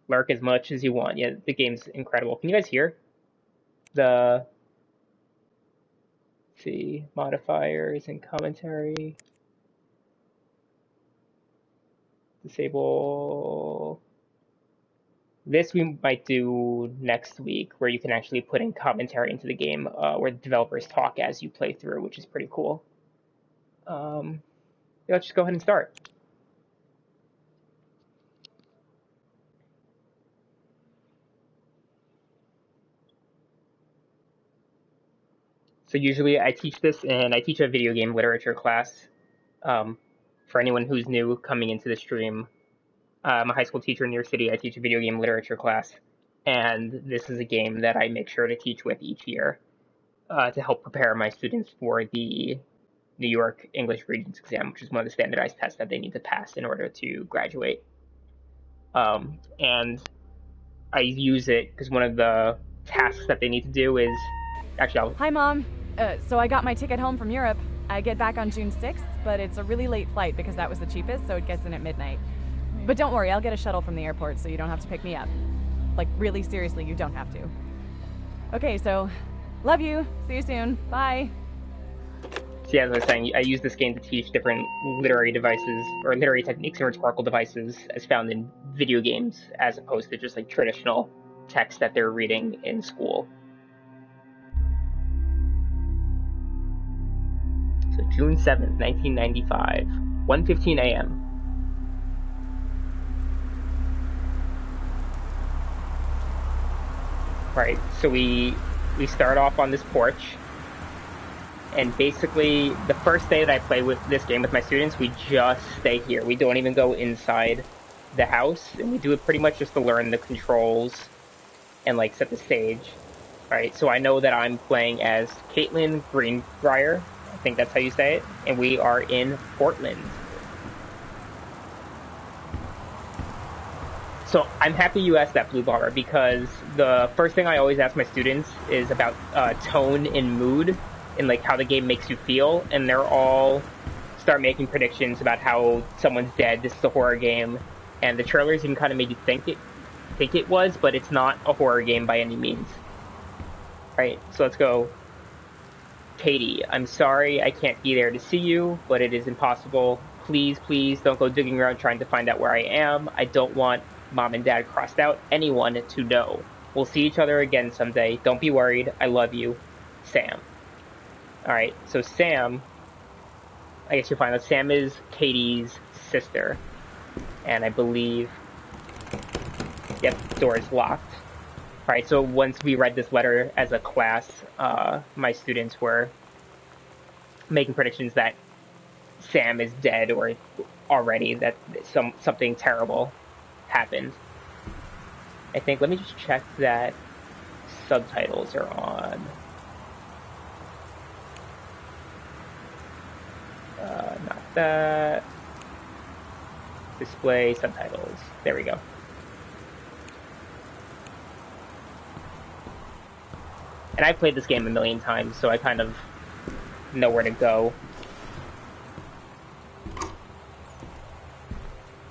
lurk as much as you want. Yeah, the game's incredible. Can you guys hear the, let's see, modifiers and commentary? Disable. This we might do next week, where you can actually put in commentary into the game, where the developers talk as you play through, which is pretty cool. Yeah, let's just go ahead and start. So usually I teach this, and I teach a video game literature class. Um, for anyone who's new coming into the stream, I'm a high school teacher in New York City. I teach a video game literature class, and this is a game that I make sure to teach with each year to help prepare my students for the New York English Regents exam, which is one of the standardized tests that they need to pass in order to graduate. And I use it because one of the tasks that they need to do is actually. Hi, Mom. So I got my ticket home from Europe. I get back on June 6th, but it's a really late flight because that was the cheapest, so it gets in at midnight. But don't worry, I'll get a shuttle from the airport so you don't have to pick me up. Like, really seriously, you don't have to. Okay, so love you. See you soon. Bye. So yeah, as I was saying, I use this game to teach different literary devices or literary techniques and rhetorical devices as found in video games, as opposed to just like traditional text that they're reading in school. So June 7th, 1995, 1:15 a.m. Right, so we start off on this porch, and basically the first day that I play with this game with my students, we just stay here. We don't even go inside the house, and we do it pretty much just to learn the controls and like set the stage. Right, so I know that I'm playing as Caitlin Greenbrier. I think that's how you say it, and we are in Portland. So I'm happy you asked that, Blue Bomber, because the first thing I always ask my students is about tone and mood and like how the game makes you feel, and they're all start making predictions about how someone's dead. This is a horror game, and the trailers even kind of made you think it was, but it's not a horror game by any means. Right, so let's go. Katie, I'm sorry I can't be there to see you, but it is impossible. Please, please don't go digging around trying to find out where I am. I don't want Mom and Dad crossed out, anyone to know. We'll see each other again someday. Don't be worried. I love you. Sam. Alright, so Sam, I guess you'll find out Sam is Katie's sister. And I believe, yep, door is locked. Alright, so once we read this letter as a class, my students were making predictions that Sam is dead or already, that something terrible happened. I think, let me just check that subtitles are on. Not that. Display subtitles. There we go. And I've played this game a million times, so I kind of know where to go.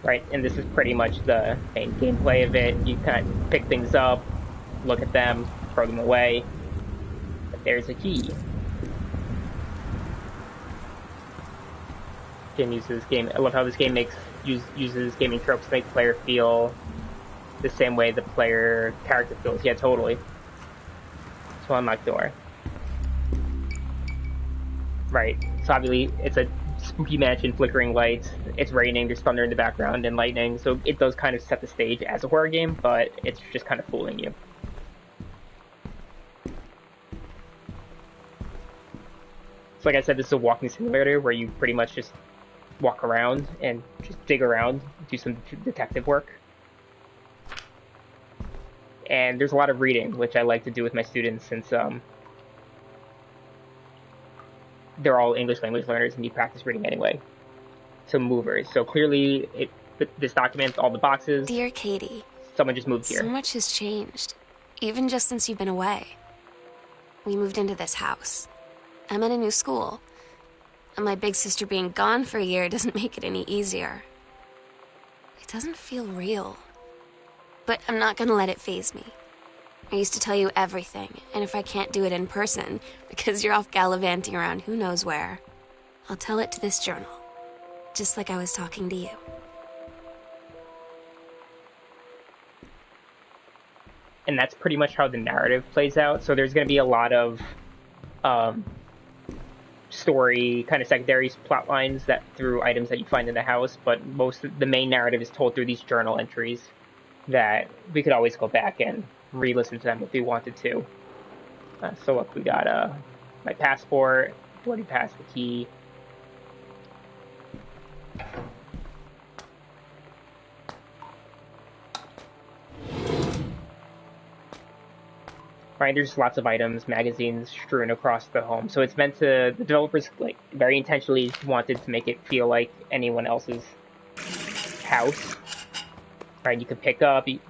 Right, and this is pretty much the main gameplay of it. You kind of pick things up, look at them, throw them away. But there's a key. Again, uses this game. I love how this game uses gaming tropes to make the player feel the same way the player character feels. Yeah, totally. So unlock door. Right. So obviously it's a spooky mansion, flickering lights. It's raining. There's thunder in the background and lightning. So it does kind of set the stage as a horror game, but it's just kind of fooling you. So like I said, this is a walking simulator where you pretty much just walk around and just dig around, do some detective work. And there's a lot of reading, which I like to do with my students since they're all English language learners and need practice reading anyway. So movers. So clearly, this documents all the boxes. Dear Katie, someone just moved here. So much has changed, even just since you've been away. We moved into this house. I'm at a new school, and my big sister being gone for a year doesn't make it any easier. It doesn't feel real. But I'm not gonna let it faze me. I used to tell you everything, and if I can't do it in person, because you're off gallivanting around who knows where, I'll tell it to this journal. Just like I was talking to you. And that's pretty much how the narrative plays out. So there's going to be a lot of story, kind of secondary plot lines that through items that you find in the house, but most of the main narrative is told through these journal entries that we could always go back and re-listen to them if we wanted to. So look, we got my passport, boarding pass, the key. Right, there's lots of items, magazines strewn across the home. So it's meant to, the developers like very intentionally wanted to make it feel like anyone else's house. Right, you can pick up, you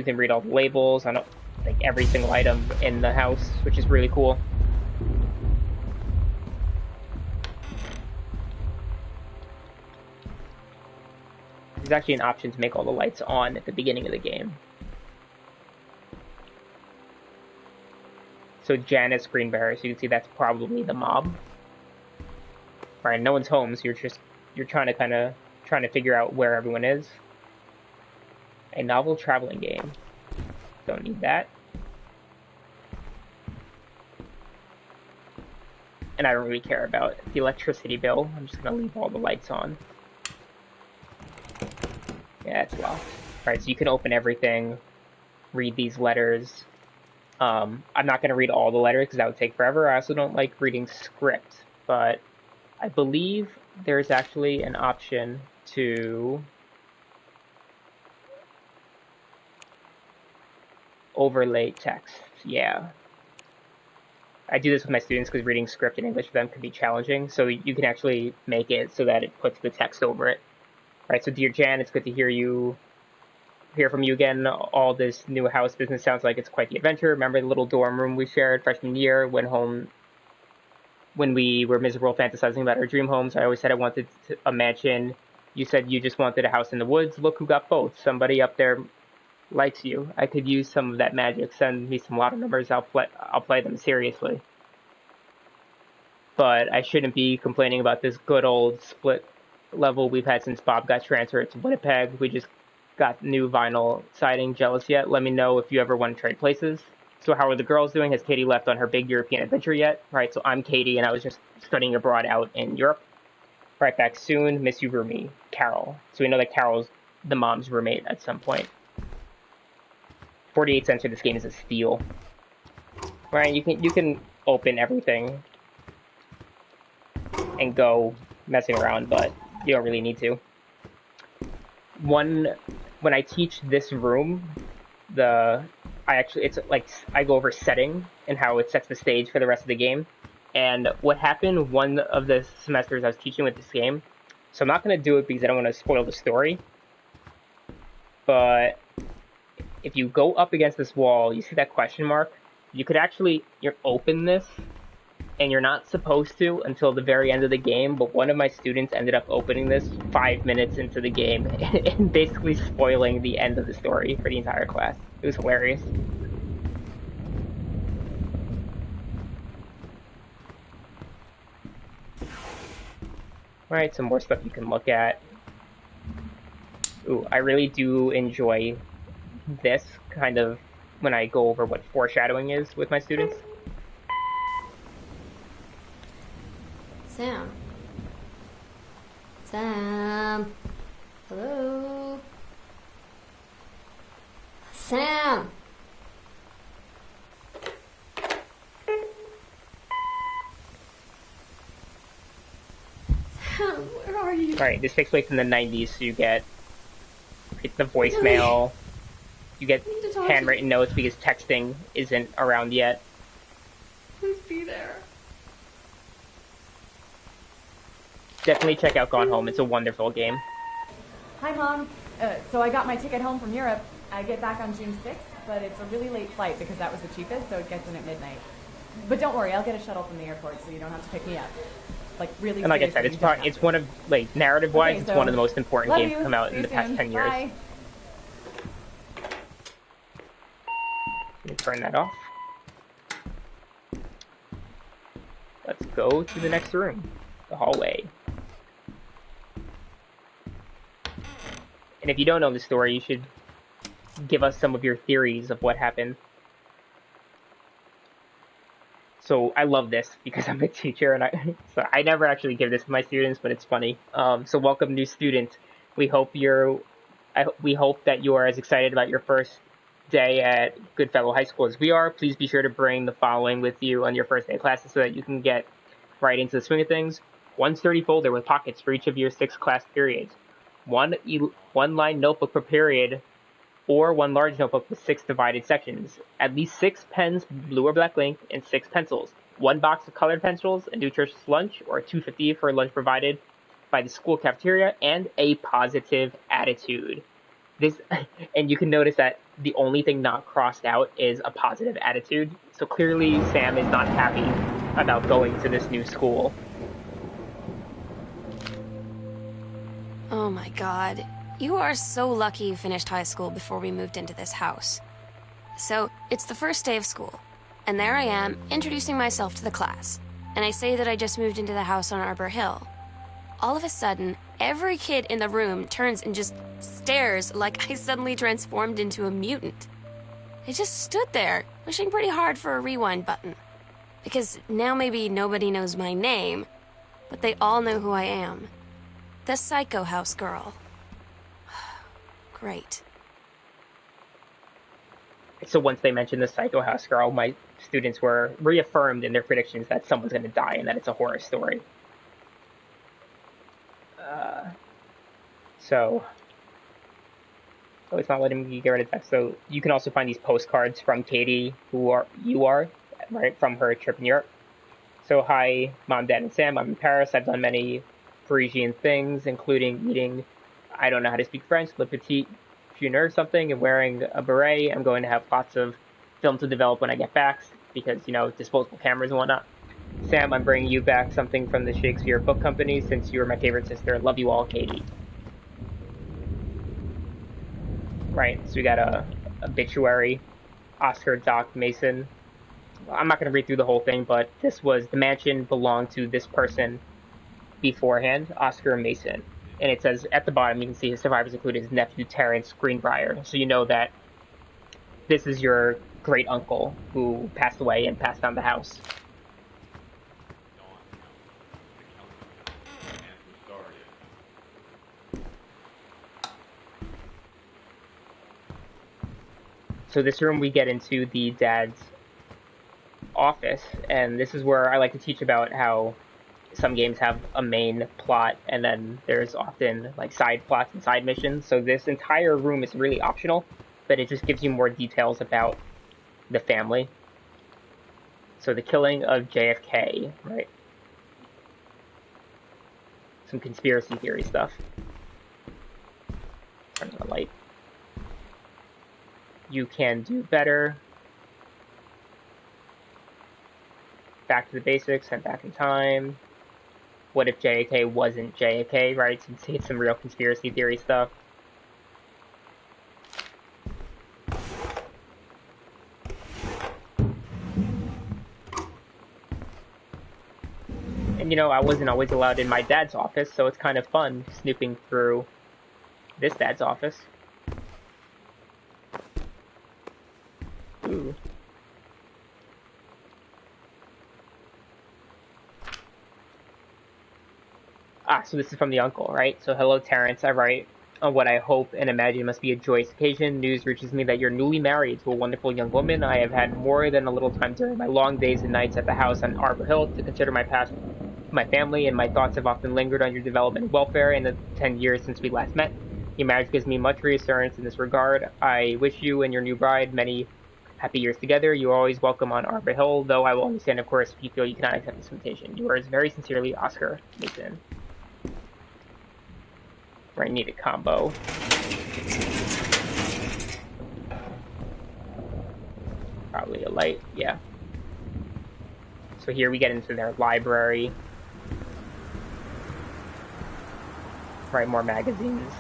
can read all the labels on like every single item in the house, which is really cool. There's actually an option to make all the lights on at the beginning of the game. So Janice Greenberry, so you can see that's probably the mob. Right, no one's home, so you're trying to figure out where everyone is. A novel traveling game. Don't need that. And I don't really care about the electricity bill. I'm just gonna leave all the lights on. Yeah, it's locked. Alright, so you can open everything, read these letters. I'm not going to read all the letters because that would take forever. I also don't like reading script, but I believe there's actually an option to overlay text. Yeah. I do this with my students because reading script in English for them can be challenging, so you can actually make it so that it puts the text over it. All right, so dear Jan, it's good to hear from you again. All this new house business sounds like it's quite the adventure. Remember the little dorm room we shared freshman year? Went home when we were miserable fantasizing about our dream homes. I always said I wanted a mansion. You said you just wanted a house in the woods. Look who got both. Somebody up there likes you. I could use some of that magic. Send me some lotto numbers. I'll play them seriously. But I shouldn't be complaining about this good old split level we've had since Bob got transferred to Winnipeg. We just got new vinyl siding. Jealous yet? Let me know if you ever want to trade places. So how are the girls doing? Has Katie left on her big European adventure yet? Right, so I'm Katie, and I was just studying abroad out in Europe. Right back soon. Miss you, roomie. Carol. So we know that Carol's the mom's roommate at some point. 48 cents for this game is a steal. Right, you can open everything and go messing around, but you don't really need to. When I teach this room, I go over setting and how it sets the stage for the rest of the game. And what happened one of the semesters I was teaching with this game, so I'm not going to do it because I don't want to spoil the story, but if you go up against this wall, you see that question mark? You could actually open this, and you're not supposed to until the very end of the game, but one of my students ended up opening this 5 minutes into the game and basically spoiling the end of the story for the entire class. It was hilarious. Alright, some more stuff you can look at. Ooh, I really do enjoy this kind of when I go over what foreshadowing is with my students. Sam. Sam. Hello. Sam. Sam, where are you? Right, this takes place in the 90s, so you get the voicemail, you get handwritten notes because texting isn't around yet. Please be there. Definitely check out Gone Home. It's a wonderful game. Hi, Mom. So I got my ticket home from Europe. I get back on June 6th, but it's a really late flight because that was the cheapest, so it gets in at midnight. But don't worry, I'll get a shuttle from the airport, so you don't have to pick me up. Like, really. And like I said, it's one of, like, narrative-wise, okay, so it's one of the most important games to come out in the past 10 years. Bye. turn that off. Let's go to the next room, the hallway. And if you don't know the story, you should give us some of your theories of what happened. So I love this because I'm a teacher, and I never actually give this to my students, but it's funny. So welcome, new student. We hope that you are as excited about your first day at Goodfellow High School as we are. Please be sure to bring the following with you on your first day of classes so that you can get right into the swing of things. One sturdy folder with pockets for each of your 6 class periods. One line notebook per period, or one large notebook with 6 divided sections. At least 6 pens, blue or black ink, and 6 pencils. 1 box of colored pencils, a nutritious lunch, or $2.50 for lunch provided by the school cafeteria, and a positive attitude. And you can notice that the only thing not crossed out is a positive attitude. So clearly Sam is not happy about going to this new school. Oh my god. You are so lucky you finished high school before we moved into this house. So, it's the first day of school, and there I am, introducing myself to the class. And I say that I just moved into the house on Arbor Hill. All of a sudden, every kid in the room turns and just stares like I suddenly transformed into a mutant. I just stood there, wishing pretty hard for a rewind button. Because now maybe nobody knows my name, but they all know who I am. The Psycho House Girl. Great. So once they mentioned the Psycho House Girl, my students were reaffirmed in their predictions that someone's going to die and that it's a horror story. It's not letting me get rid of that. So you can also find these postcards from Katie, right, from her trip in Europe. So hi, Mom, Dad, and Sam. I'm in Paris. I've done many Parisian things, including eating, I don't know how to speak French, Le Petit Junior or something, and wearing a beret. I'm going to have lots of film to develop when I get back, because, disposable cameras and whatnot. Sam, I'm bringing you back something from the Shakespeare Book Company, since you were my favorite sister. Love you all, Katie. Right, so we got a obituary, Oscar Doc Mason. I'm not going to read through the whole thing, but the mansion belonged to this person beforehand, Oscar Mason. And it says at the bottom, you can see his survivors include his nephew, Terrence Greenbrier. So you know that this is your great uncle who passed away and passed down the house. So this room, we get into the dad's office, and this is where I like to teach about how some games have a main plot, and then there's often like side plots and side missions. So this entire room is really optional, but it just gives you more details about the family. So the killing of JFK, right? Some conspiracy theory stuff. Turn on the light. You can do better. Back to the basics and back in time. What if JFK wasn't JFK, right? So it's some real conspiracy theory stuff. And I wasn't always allowed in my dad's office, so it's kind of fun snooping through this dad's office. Ooh. So this is from the uncle, right? So hello, Terrence. I write on what I hope and imagine must be a joyous occasion. News reaches me that you're newly married to a wonderful young woman. I have had more than a little time during my long days and nights at the house on Arbor Hill to consider my past, my family, and my thoughts have often lingered on your development and welfare in the 10 years since we last met. Your marriage gives me much reassurance in this regard. I wish you and your new bride many happy years together. You are always welcome on Arbor Hill, though I will understand, of course, if you feel you cannot accept this invitation. Yours very sincerely, Oscar Mason. I need a combo. Probably a light, yeah. So here we get into their library. Right, more magazines.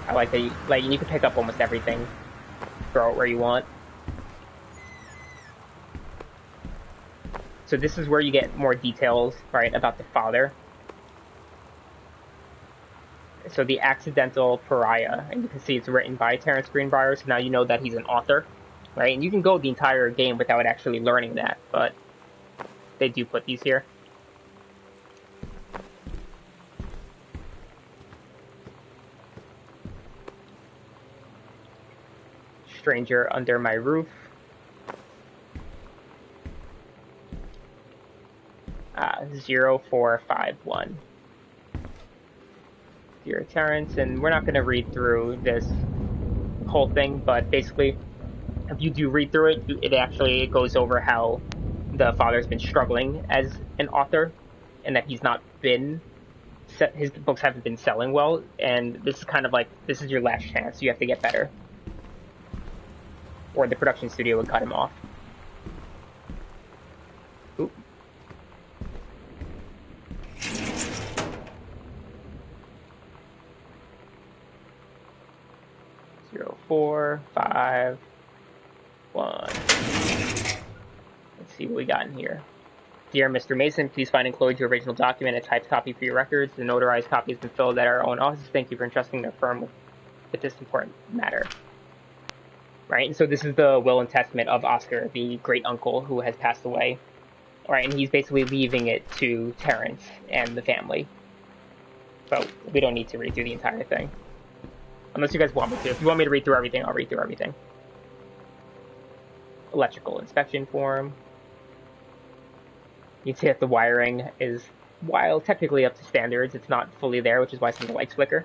I like that you can pick up almost everything. Throw it where you want. So this is where you get more details, right, about the father. So the accidental pariah, and you can see it's written by Terrence Greenbrier, so now you know that he's an author, right? And you can go the entire game without actually learning that, but they do put these here. Stranger under my roof. Ah, 0451. Dear Terrence, and we're not going to read through this whole thing, but basically, if you do read through it, it actually goes over how the father's been struggling as an author, and that he's not been, his books haven't been selling well, and this is kind of like, this is your last chance, you have to get better. Or the production studio would cut him off. Oop. Zero, 4, 5, 1. Let's see what we got in here. Dear Mr. Mason, please find and enclosed your original document, a typed copy for your records. The notarized copy has been filled at our own office. Thank you for entrusting the firm with this important matter. Right, and so this is the will and testament of Oscar, the great uncle who has passed away. Right, and he's basically leaving it to Terrence and the family. So we don't need to read through the entire thing. Unless you guys want me to. If you want me to read through everything, I'll read through everything. Electrical inspection form. You can see that the wiring is, while technically up to standards, it's not fully there, which is why some of the lights flicker.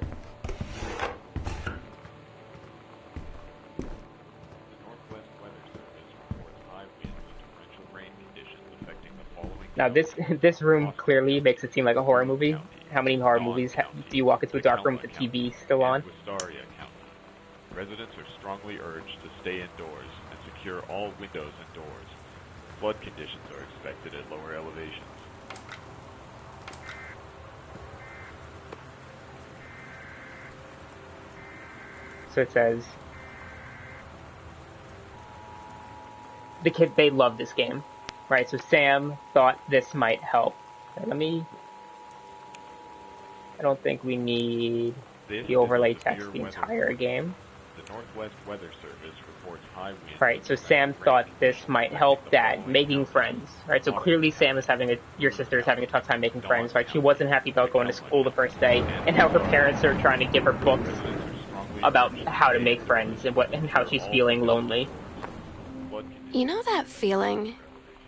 Now this room clearly makes it seem like a horror movie. How many horror movies do you walk into a dark room with the TV still on? Residents are strongly urged to stay indoors and secure all windows and doors. Flood conditions are expected at lower elevations. So it says, the kid, they love this game. Right, so Sam thought this might help. Right, I don't think we need the overlay text the entire game. The Northwest Weather Service reports high winds. Right, so Sam thought this might help Dad, making friends. Right, so clearly Sam is your sister is having a tough time making friends. Right, she wasn't happy about going to school the first day, and how her parents are trying to give her books about how to make friends and how she's feeling lonely. You know that feeling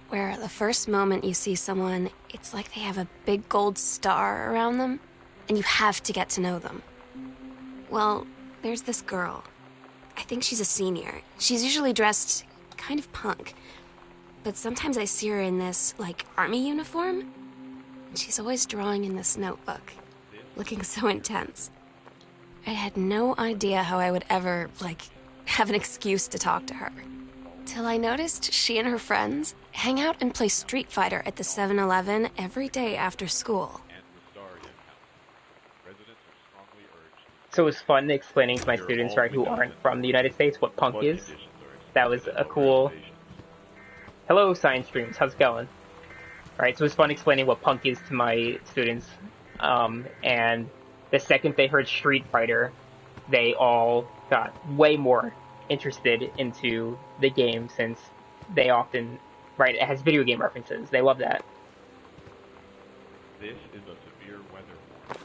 where the first moment you see someone, it's like they have a big gold star around them, and you have to get to know them? Well, there's this girl. I think she's a senior. She's usually dressed kind of punk, but sometimes I see her in this, like, army uniform, and she's always drawing in this notebook, looking so intense. I had no idea how I would ever, like, have an excuse to talk to her. Till I noticed she and her friends hang out and play Street Fighter at the 7-Eleven every day after school. So it's fun explaining to my students, right, who aren't from the United States, what punk is. That was a cool... Hello, Science Streams, how's it going? Right, so it's fun explaining what punk is to my students. And the second they heard Street Fighter, they all got way more interested into the game, since they often, right, it has video game references. They love that. This is a severe weather warning.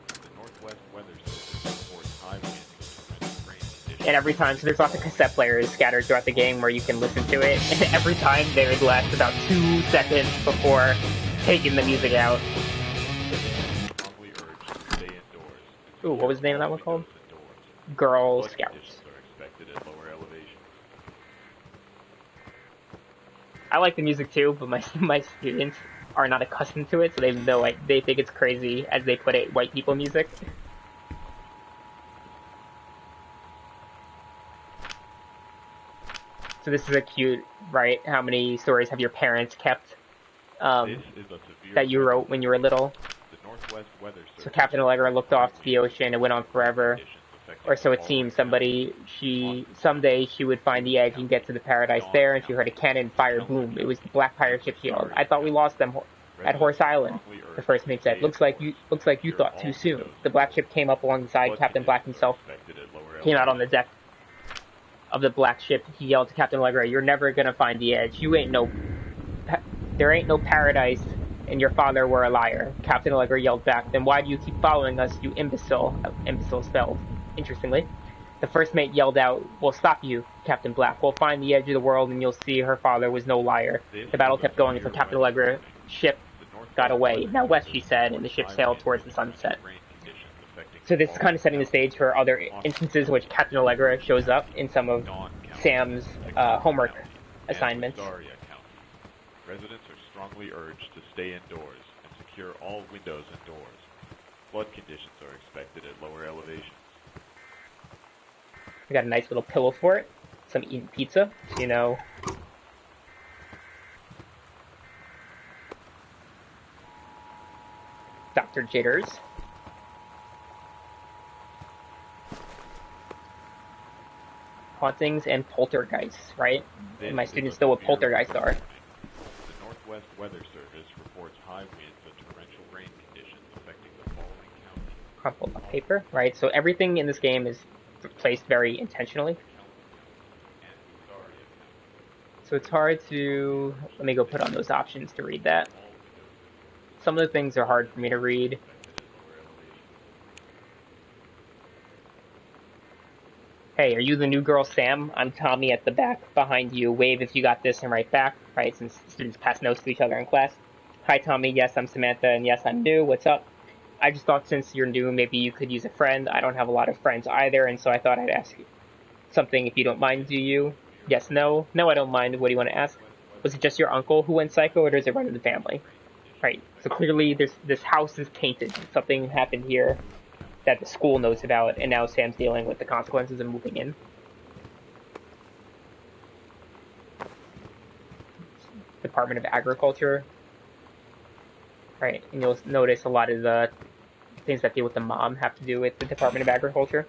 The Northwest Weather Service reports high winds and rain conditions. And every time, so there's lots of cassette players scattered throughout the game where you can listen to it, and every time they would last about 2 seconds before taking the music out. Strongly urged to stay indoors. Ooh, what was the name of that one called? Girl Scouts. At lower elevations. I like the music too, but my students are not accustomed to it, so they think it's crazy, as they put it, white people music. So this is a cute, right? How many stories have your parents kept that you wrote when you were little? The Northwest Weather Service. So Captain Allegra looked off to the ocean and went on forever. or so it seems. Someday she would find the edge and get to the paradise there, and she heard a cannon fire boom. It was the black pirate ship shield. I thought we lost them at Horse Island, the first mate said. Looks like you thought too soon. The black ship came up alongside. Captain Black himself came out on the deck of the black ship. He yelled to Captain Allegra, "You're never gonna find the edge. There ain't no paradise, and your father were a liar." Captain Allegra yelled back, "Then why do you keep following us, you imbecile?" Imbecile spelled, interestingly. The first mate yelled out, "We'll stop you, Captain Black. We'll find the edge of the world, and you'll see her father was no liar." The battle kept going until Captain Allegra's ship got away. "Now west," she said, and the ship sailed towards the sunset. So this is kind of setting the stage for other instances in which Captain Allegra shows up in some of Sam's homework assignments. Residents are strongly urged to stay indoors and secure all windows and doors. Flood conditions are expected at lower elevations. We got a nice little pillow for it. Some eating pizza, so you know. Dr. Jitters. Hauntings and poltergeists, right? And my students know what poltergeists are. The Northwest Weather Service reports high winds and torrential rain conditions affecting the following counties. Crumpled up paper, right? So everything in this game is placed very intentionally. So it's hard to... Let me go put on those options to read that. Some of the things are hard for me to read. Hey, are you the new girl, Sam? I'm Tommy at the back behind you. Wave if you got this and write back, right? Since students pass notes to each other in class. Hi, Tommy. Yes, I'm Samantha, and yes, I'm new. What's up? I just thought since you're new, maybe you could use a friend. I don't have a lot of friends either, and so I thought I'd ask you something if you don't mind, do you? Yes, no? No, I don't mind. What do you want to ask? Was it just your uncle who went psycho, or does it run in the family? Right, so clearly this house is tainted. Something happened here that the school knows about, and now Sam's dealing with the consequences of moving in. Department of Agriculture. Right, and you'll notice a lot of the things that deal with the mom have to do with the Department of Agriculture.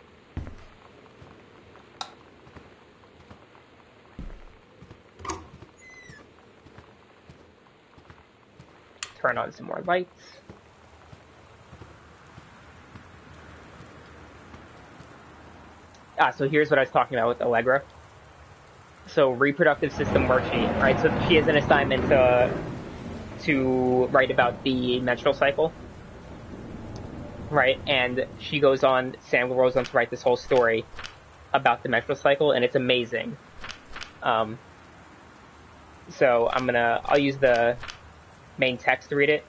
Turn on some more lights. So here's what I was talking about with Allegra. So reproductive system worksheet, right? So she has an assignment to write about the menstrual cycle, right? And she goes on, Sam goes on to write this whole story about the menstrual cycle, and it's amazing. So I'll use the main text to read it,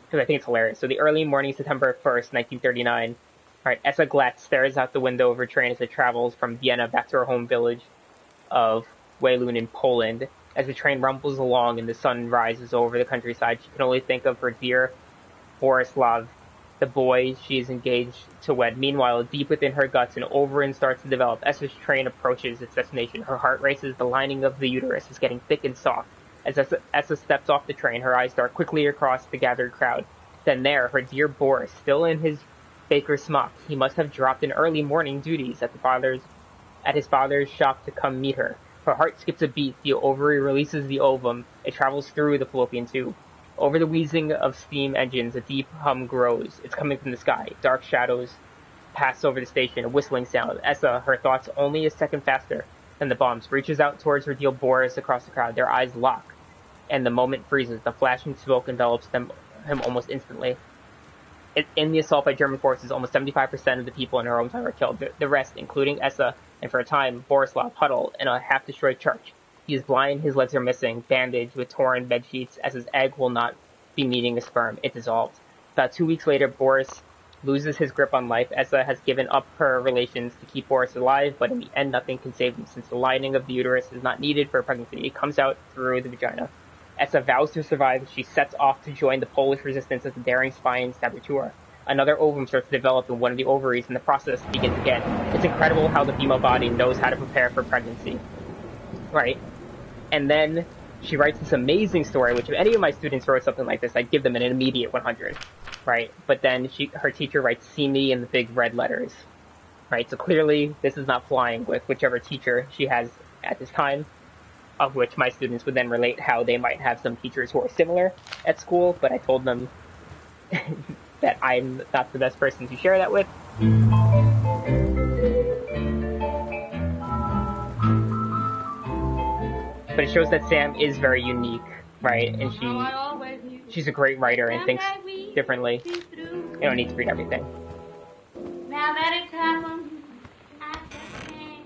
because I think it's hilarious. So the early morning, September 1st, 1939, right, Essa Glatt stares out the window of her train as it travels from Vienna back to her home village of Wayluń in Poland. As the train rumbles along and the sun rises over the countryside, she can only think of her dear Borislav, the boy she is engaged to wed. Meanwhile, deep within her guts, an ovarian starts to develop. Essa's train approaches its destination. Her heart races. The lining of the uterus is getting thick and soft. As Essa steps off the train, her eyes dart quickly across the gathered crowd. Then there, her dear Boris, still in his baker's smock. He must have dropped in early morning duties at his father's shop to come meet her. Her heart skips a beat. The ovary releases the ovum. It travels through the fallopian tube. Over the wheezing of steam engines, a deep hum grows. It's coming from the sky. Dark shadows pass over the station, a whistling sound. Essa, her thoughts only a second faster than the bombs, reaches out towards her dear Boris across the crowd. Their eyes lock, and the moment freezes. The flashing smoke envelops him almost instantly. In the assault by German forces, almost 75% of the people in her hometown were killed. The rest, including Essa, and for a time, Borislav, huddle in a half-destroyed church. He is blind, his legs are missing, bandaged with torn bed sheets, as his egg will not be meeting a sperm. It dissolved. About 2 weeks later, Boris loses his grip on life. Essa has given up her relations to keep Boris alive, but in the end, nothing can save him, since the lining of the uterus is not needed for pregnancy. It comes out through the vagina. Essa vows to survive. She sets off to join the Polish resistance as a daring spy and saboteur. Another ovum starts to develop in one of the ovaries, and the process begins again. It's incredible how the female body knows how to prepare for pregnancy. Right? And then she writes this amazing story, which if any of my students wrote something like this, I'd give them an immediate 100. Right? But then her teacher writes, "See me" in the big red letters. right? So clearly this is not flying with whichever teacher she has at this time, of which my students would then relate how they might have some teachers who are similar at school, but I told them that I'm not the best person to share that with. But it shows that Sam is very unique, right? And she's a great writer and thinks differently. You don't need to read everything. Now that it's happened, I just can't.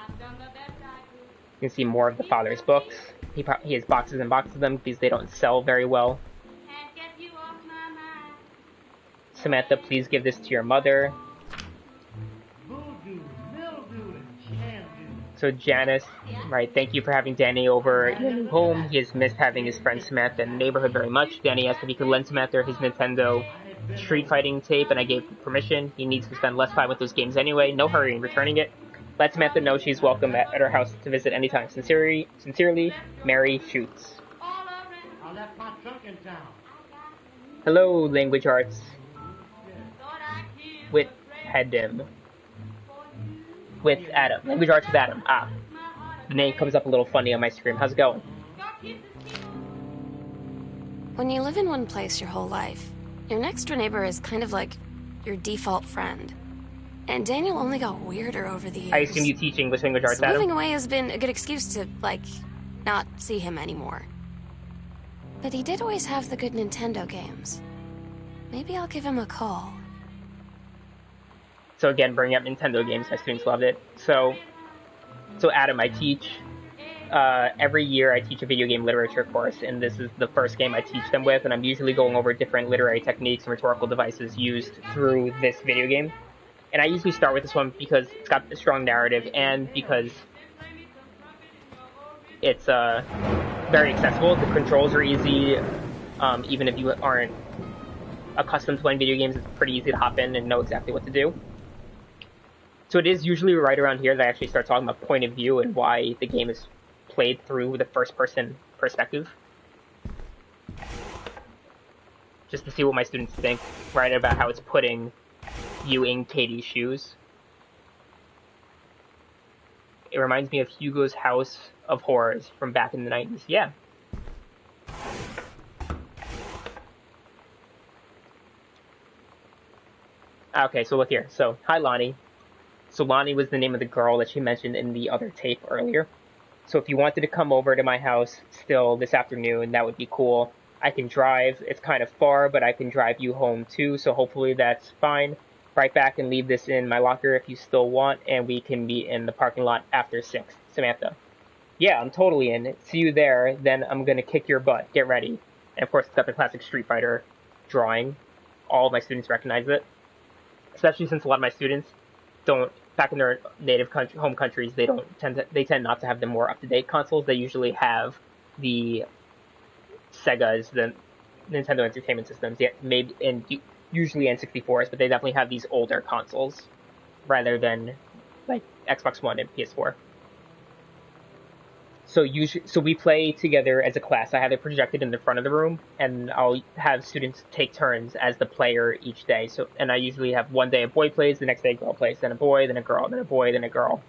I've done the best I could. You can see more of the father's books. He has boxes and boxes of them because they don't sell very well. Can't get you off my mind. Samantha, please give this to your mother. So Janice, right, thank you for having Danny over in your new home. He has missed having his friend Samantha in the neighborhood very much. Danny asked if he could lend Samantha his Nintendo Street Fighting tape, and I gave him permission. He needs to spend less time with those games anyway. No hurry in returning it. Let Samantha know she's welcome at her house to visit anytime. Sincerely, Mary Shoots. I left my trunk in town. Hello, Language Arts. With Hedim. With Adam. Language Arts with Adam. Ah. The name comes up a little funny on my screen. How's it going? When you live in one place your whole life, your next door neighbor is kind of like your default friend. And Daniel only got weirder over the years. I assume you teach English Language Arts, so Adam? moving away has been a good excuse to, not see him anymore. But he did always have the good Nintendo games. Maybe I'll give him a call. So again, bringing up Nintendo games, my students loved it. So Adam, I teach, every year I teach a video game literature course, and this is the first game I teach them with, and I'm usually going over different literary techniques and rhetorical devices used through this video game. And I usually start with this one because it's got a strong narrative, and because it's very accessible. The controls are easy, even if you aren't accustomed to playing video games, it's pretty easy to hop in and know exactly what to do. So it is usually right around here that I actually start talking about point of view and why the game is played through the first-person perspective. Just to see what my students think, right, about how it's putting you in Katie's shoes. It reminds me of Hugo's House of Horrors from back in the 90s. Yeah. Okay, so look here. So, hi Lonnie. So Lonnie was the name of the girl that she mentioned in the other tape earlier. So if you wanted to come over to my house still this afternoon, that would be cool. I can drive. It's kind of far, but I can drive you home too, so hopefully that's fine. Right back and leave this in my locker if you still want, and we can meet in the parking lot after 6. Samantha. Yeah, I'm totally in. See you there, then I'm gonna kick your butt. Get ready. And of course, it's got the classic Street Fighter drawing. All of my students recognize it. Especially since a lot of my students don't, back in their native home countries, they tend not to have the more up-to-date consoles. They usually have the Segas, the Nintendo Entertainment Systems, maybe usually N64s, but they definitely have these older consoles rather than like Xbox One and PS4. So we play together as a class. I have it projected in the front of the room, and I'll have students take turns as the player each day. And I usually have one day a boy plays, the next day a girl plays, then a boy, then a girl, then a boy, then a girl.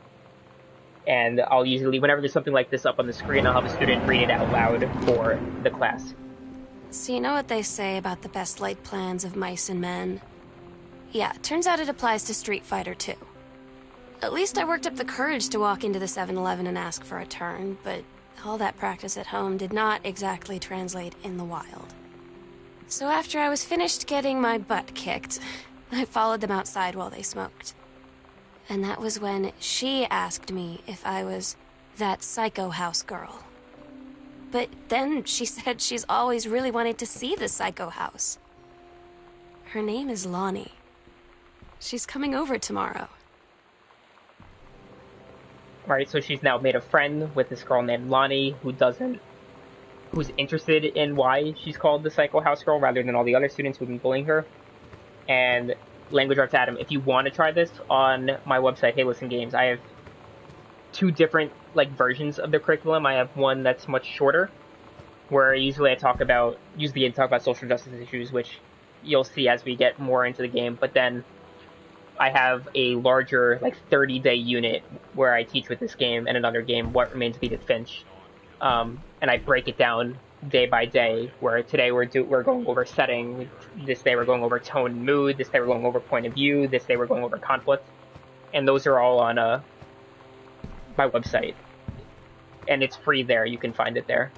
And I'll usually, whenever there's something like this up on the screen, I'll have a student read it out loud for the class. So you know what they say about the best laid plans of mice and men? Yeah, turns out it applies to Street Fighter too. At least I worked up the courage to walk into the 7-Eleven and ask for a turn, but all that practice at home did not exactly translate in the wild. So after I was finished getting my butt kicked, I followed them outside while they smoked. And that was when she asked me if I was that psycho house girl. But then she said she's always really wanted to see the psycho house. Her name is Lonnie. She's coming over tomorrow. Right, so she's now made a friend with this girl named Lonnie who's interested in why she's called the Psycho House Girl rather than all the other students who've been bullying her. And Language Arts Adam, if you want to try this on my website, Hey Listen Games, I have 2 different versions of the curriculum. I have one that's much shorter, where usually I talk about social justice issues, which you'll see as we get more into the game. But then I have a larger, like, 30-day unit where I teach with this game and another game, What Remains of Edith Finch. And I break it down day by day, where today we're going over setting, this day we're going over tone and mood, this day we're going over point of view, this day we're going over conflict. And those are all on my website. And it's free there, you can find it there.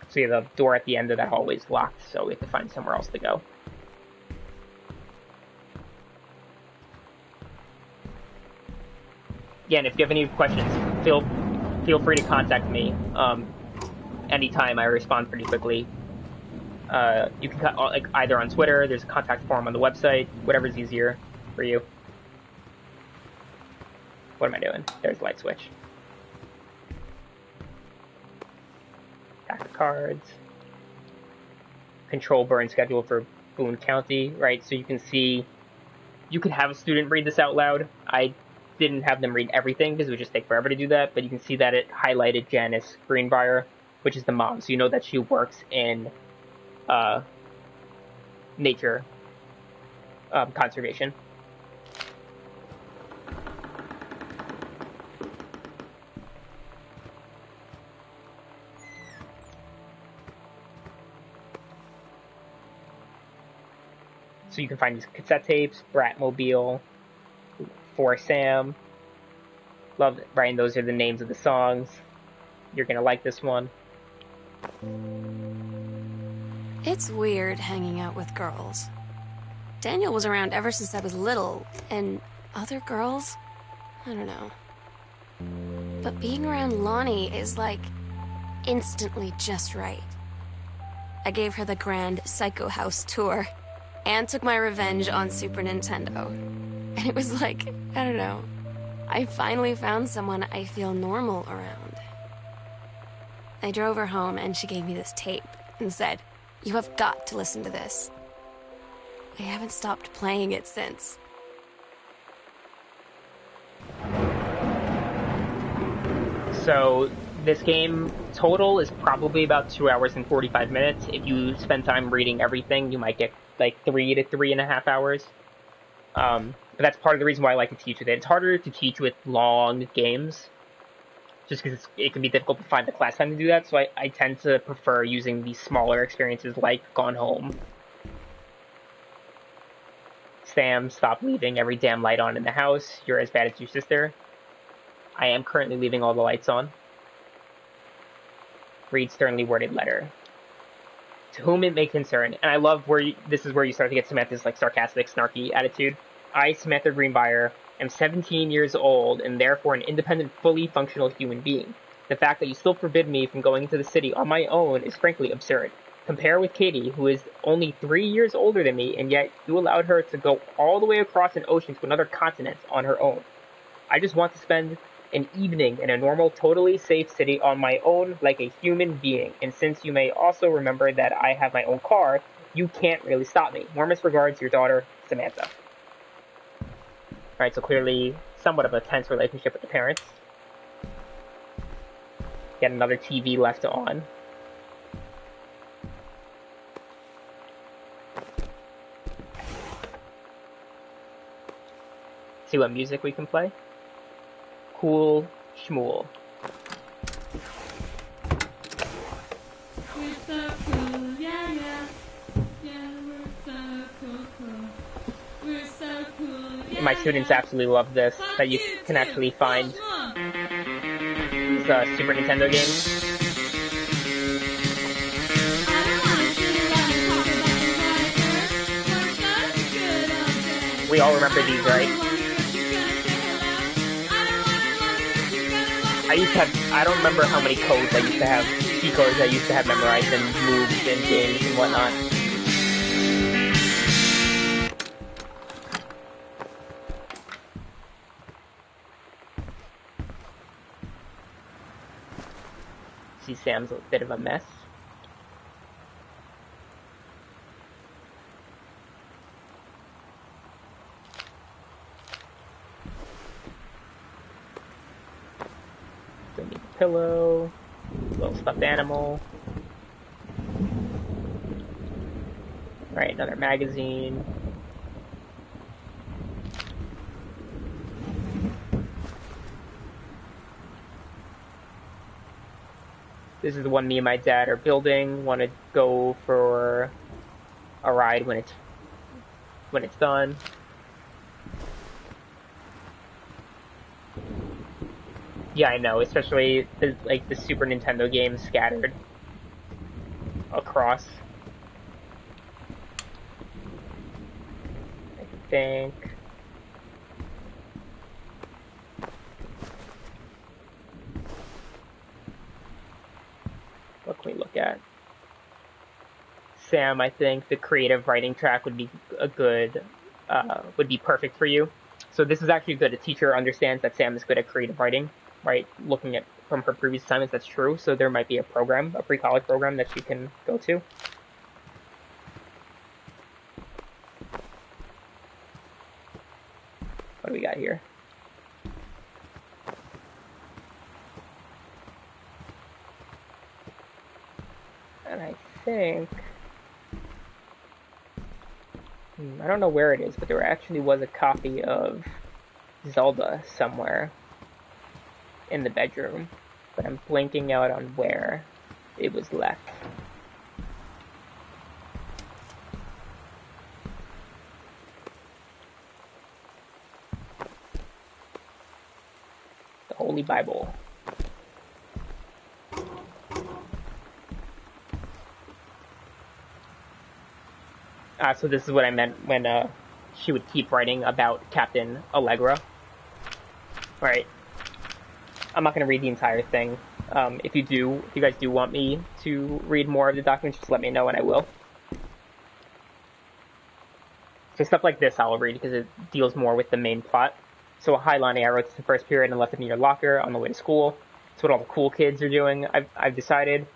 So yeah, the door at the end of that hallway is locked, so we have to find somewhere else to go. Again, if you have any questions, feel free to contact me. Anytime, I respond pretty quickly. You can like either on Twitter, there's a contact form on the website, whatever's easier for you. What am I doing? There's the light switch. Pack of cards. Control burn schedule for Boone County, right? So you can see, you could have a student read this out loud. I didn't have them read everything because it would just take forever to do that, but you can see that it highlighted Janice Greenbrier, which is the mom, so you know that she works in nature conservation. So you can find these cassette tapes, Bratmobile, For Sam. Love it, right? And those are the names of the songs. You're gonna like this one. It's weird hanging out with girls. Daniel was around ever since I was little, and other girls? I don't know. But being around Lonnie is like instantly just right. I gave her the grand Psycho House tour and took my revenge on Super Nintendo. And it was like, I don't know, I finally found someone I feel normal around. I drove her home and she gave me this tape and said, "You have got to listen to this." I haven't stopped playing it since. So this game total is probably about 2 hours and 45 minutes. If you spend time reading everything, you might get like 3 to 3.5 hours. But that's part of the reason why I like to teach with it. It's harder to teach with long games, just because it can be difficult to find the class time to do that. So I tend to prefer using these smaller experiences like Gone Home. Sam, stop leaving every damn light on in the house. You're as bad as your sister. I am currently leaving all the lights on. Read sternly worded letter. To whom it may concern, and I love this is where you start to get Samantha's like sarcastic, snarky attitude. I, Samantha Greenbrier, am 17 years old and therefore an independent, fully functional human being. The fact that you still forbid me from going into the city on my own is frankly absurd. Compare with Katie, who is only 3 years older than me, and yet you allowed her to go all the way across an ocean to another continent on her own. I just want to spend an evening in a normal, totally safe city on my own like a human being. And since you may also remember that I have my own car, you can't really stop me. Warmest regards, your daughter, Samantha. Alright, so clearly somewhat of a tense relationship with the parents. Get another TV left on. See what music we can play. Cool Schmool. We're so cool, yeah, yeah. Yeah, we're so cool. We're so cool, yeah, My students absolutely love this, that you can actually find these Super Nintendo games. We all remember these, right? I don't remember how many codes I used to have, key codes I used to have memorized and moves in games and whatnot. See, Sam's a bit of a mess. Don't need a pillow. Little stuffed animal. Right, another magazine. This is the one me and my dad are building. Want to go for a ride when it's done. Yeah, I know, especially the Super Nintendo games scattered across. I think. What can we look at? Sam, I think the creative writing track would be would be perfect for you. So this is actually good. A teacher understands that Sam is good at creative writing, right? Looking at from her previous assignments, that's true. So there might be a program, a pre-college program that she can go to. What do we got here? And I think... I don't know where it is, but there actually was a copy of Zelda somewhere in the bedroom, but I'm blanking out on where it was left. The Holy Bible. So this is what I meant when she would keep writing about Captain Allegra. Right. I'm not going to read the entire thing. If you guys do want me to read more of the documents, just let me know and I will. So stuff like this I'll read because it deals more with the main plot. So hi Lonnie, I wrote this in first period and left it in your locker on the way to school. It's what all the cool kids are doing. I've decided.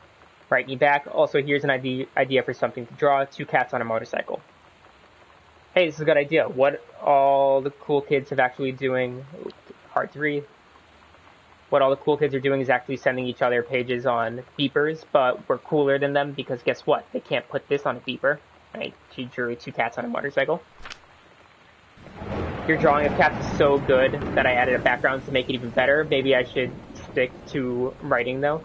Write me back. Also, here's an idea for something to draw. 2 cats on a motorcycle. Hey, this is a good idea. What all the cool kids have actually doing... Hard to read. What all the cool kids are doing is actually sending each other pages on beepers, but we're cooler than them because guess what? They can't put this on a beeper. Right? She drew 2 cats on a motorcycle. Your drawing of cats is so good that I added a background to make it even better. Maybe I should stick to writing, though.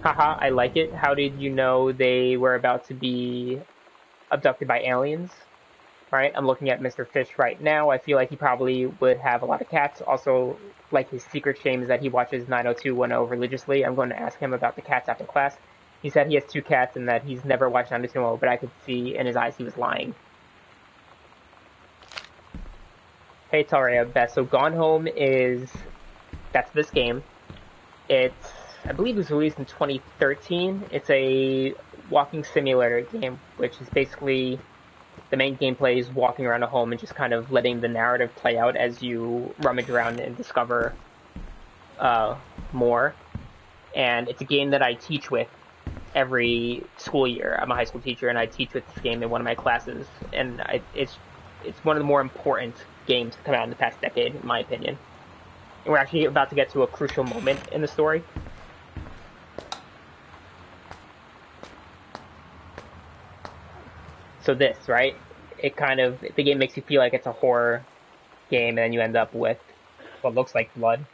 Haha, I like it. How did you know they were about to be abducted by aliens? Alright, I'm looking at Mr. Fish right now. I feel like he probably would have a lot of cats. Also, like his secret shame is that he watches 90210 religiously. I'm going to ask him about the cats after class. He said he has 2 cats and that he's never watched 90210, but I could see in his eyes he was lying. Hey, Taria, Beth. So Gone Home that's this game. I believe it was released in 2013. It's a walking simulator game, which is basically the main gameplay is walking around a home and just kind of letting the narrative play out as you rummage around and discover more. And it's a game that I teach with every school year. I'm a high school teacher, and I teach with this game in one of my classes. And it's one of the more important games to come out in the past decade, in my opinion. And we're actually about to get to a crucial moment in the story. So this, right? The game makes you feel like it's a horror game, and then you end up with what looks like blood.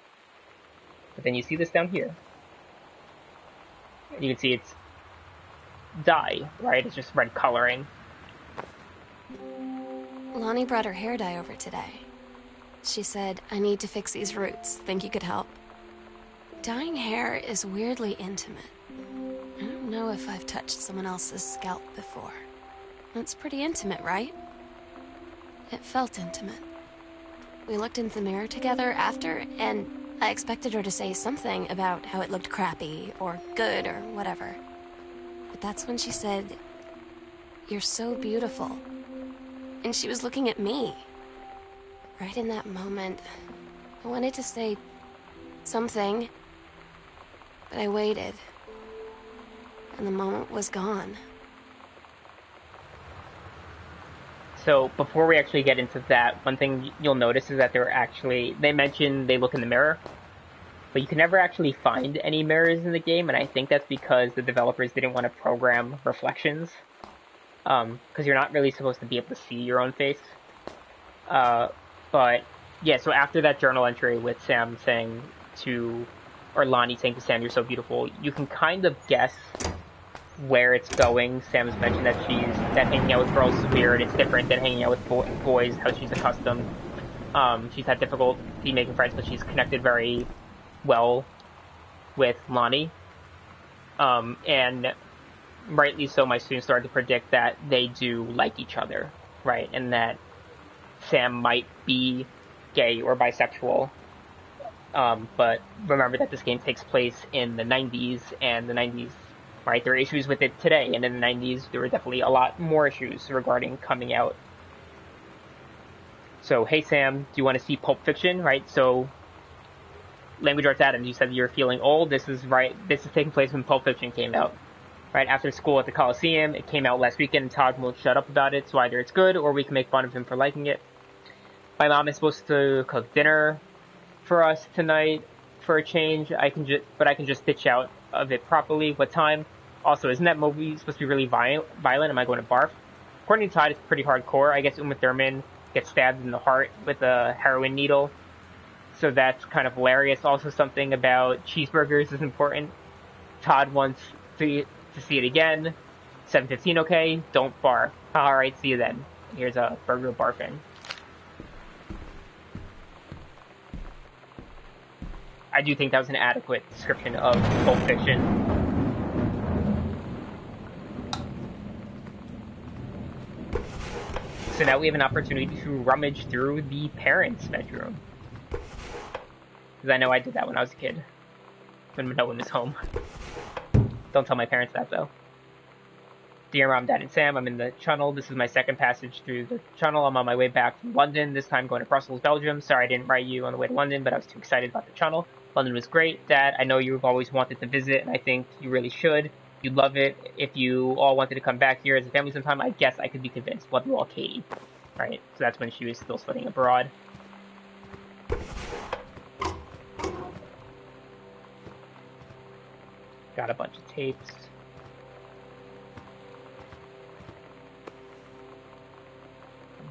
But then you see this down here. You can see it's dye, right? It's just red coloring. Lonnie brought her hair dye over today. She said, I need to fix these roots. Think you could help? Dyeing hair is weirdly intimate. I don't know if I've touched someone else's scalp before. That's pretty intimate, right? It felt intimate. We looked in the mirror together after, and I expected her to say something about how it looked crappy, or good, or whatever. But that's when she said, "You're so beautiful." And she was looking at me. Right in that moment, I wanted to say something, but I waited. And the moment was gone. So before we actually get into that, one thing you'll notice is that they mention they look in the mirror, but you can never actually find any mirrors in the game, and I think that's because the developers didn't want to program reflections. because you're not really supposed to be able to see your own face. But yeah, so after that journal entry with Sam saying to, or Lonnie saying to Sam, "You're so beautiful," you can kind of guess where it's going. Sam's mentioned that that hanging out with girls is weird. It's different than hanging out with boys, how she's accustomed. She's had difficulty making friends, but she's connected very well with Lonnie. And rightly so, my students started to predict that they do like each other, right? And that Sam might be gay or bisexual. But remember that this game takes place in the 90s, and the 90s, right, there are issues with it today, and in the 90s there were definitely a lot more issues regarding coming out. So, hey Sam, do you want to see Pulp Fiction, right? So, Language Arts Adams, you said you're feeling old. This is taking place when Pulp Fiction came out. Right after school at the Coliseum, it came out last weekend, and Todd won't shut up about it, so either it's good, or we can make fun of him for liking it. My mom is supposed to cook dinner for us tonight for a change. But I can just stitch out of it properly. What time? Also, isn't that movie supposed to be really violent? Am I going to barf? According to Todd, it's pretty hardcore. I guess Uma Thurman gets stabbed in the heart with a heroin needle. So that's kind of hilarious. Also, something about cheeseburgers is important. Todd wants to see it again. 7:15, okay? Don't barf. Alright, see you then. Here's a burger barfing. I do think that was an adequate description of Pulp Fiction. So now we have an opportunity to rummage through the parents' bedroom. Because I know I did that when I was a kid. When no one was home. Don't tell my parents that, though. Dear Mom, Dad, and Sam, I'm in the tunnel. This is my second passage through the tunnel. I'm on my way back from London, this time going to Brussels, Belgium. Sorry I didn't write you on the way to London, but I was too excited about the tunnel. London was great. Dad, I know you've always wanted to visit, and I think you really should. You'd love it. If you all wanted to come back here as a family sometime, I guess I could be convinced. Love you all, Katie. Right, so that's when she was still studying abroad. Got a bunch of tapes.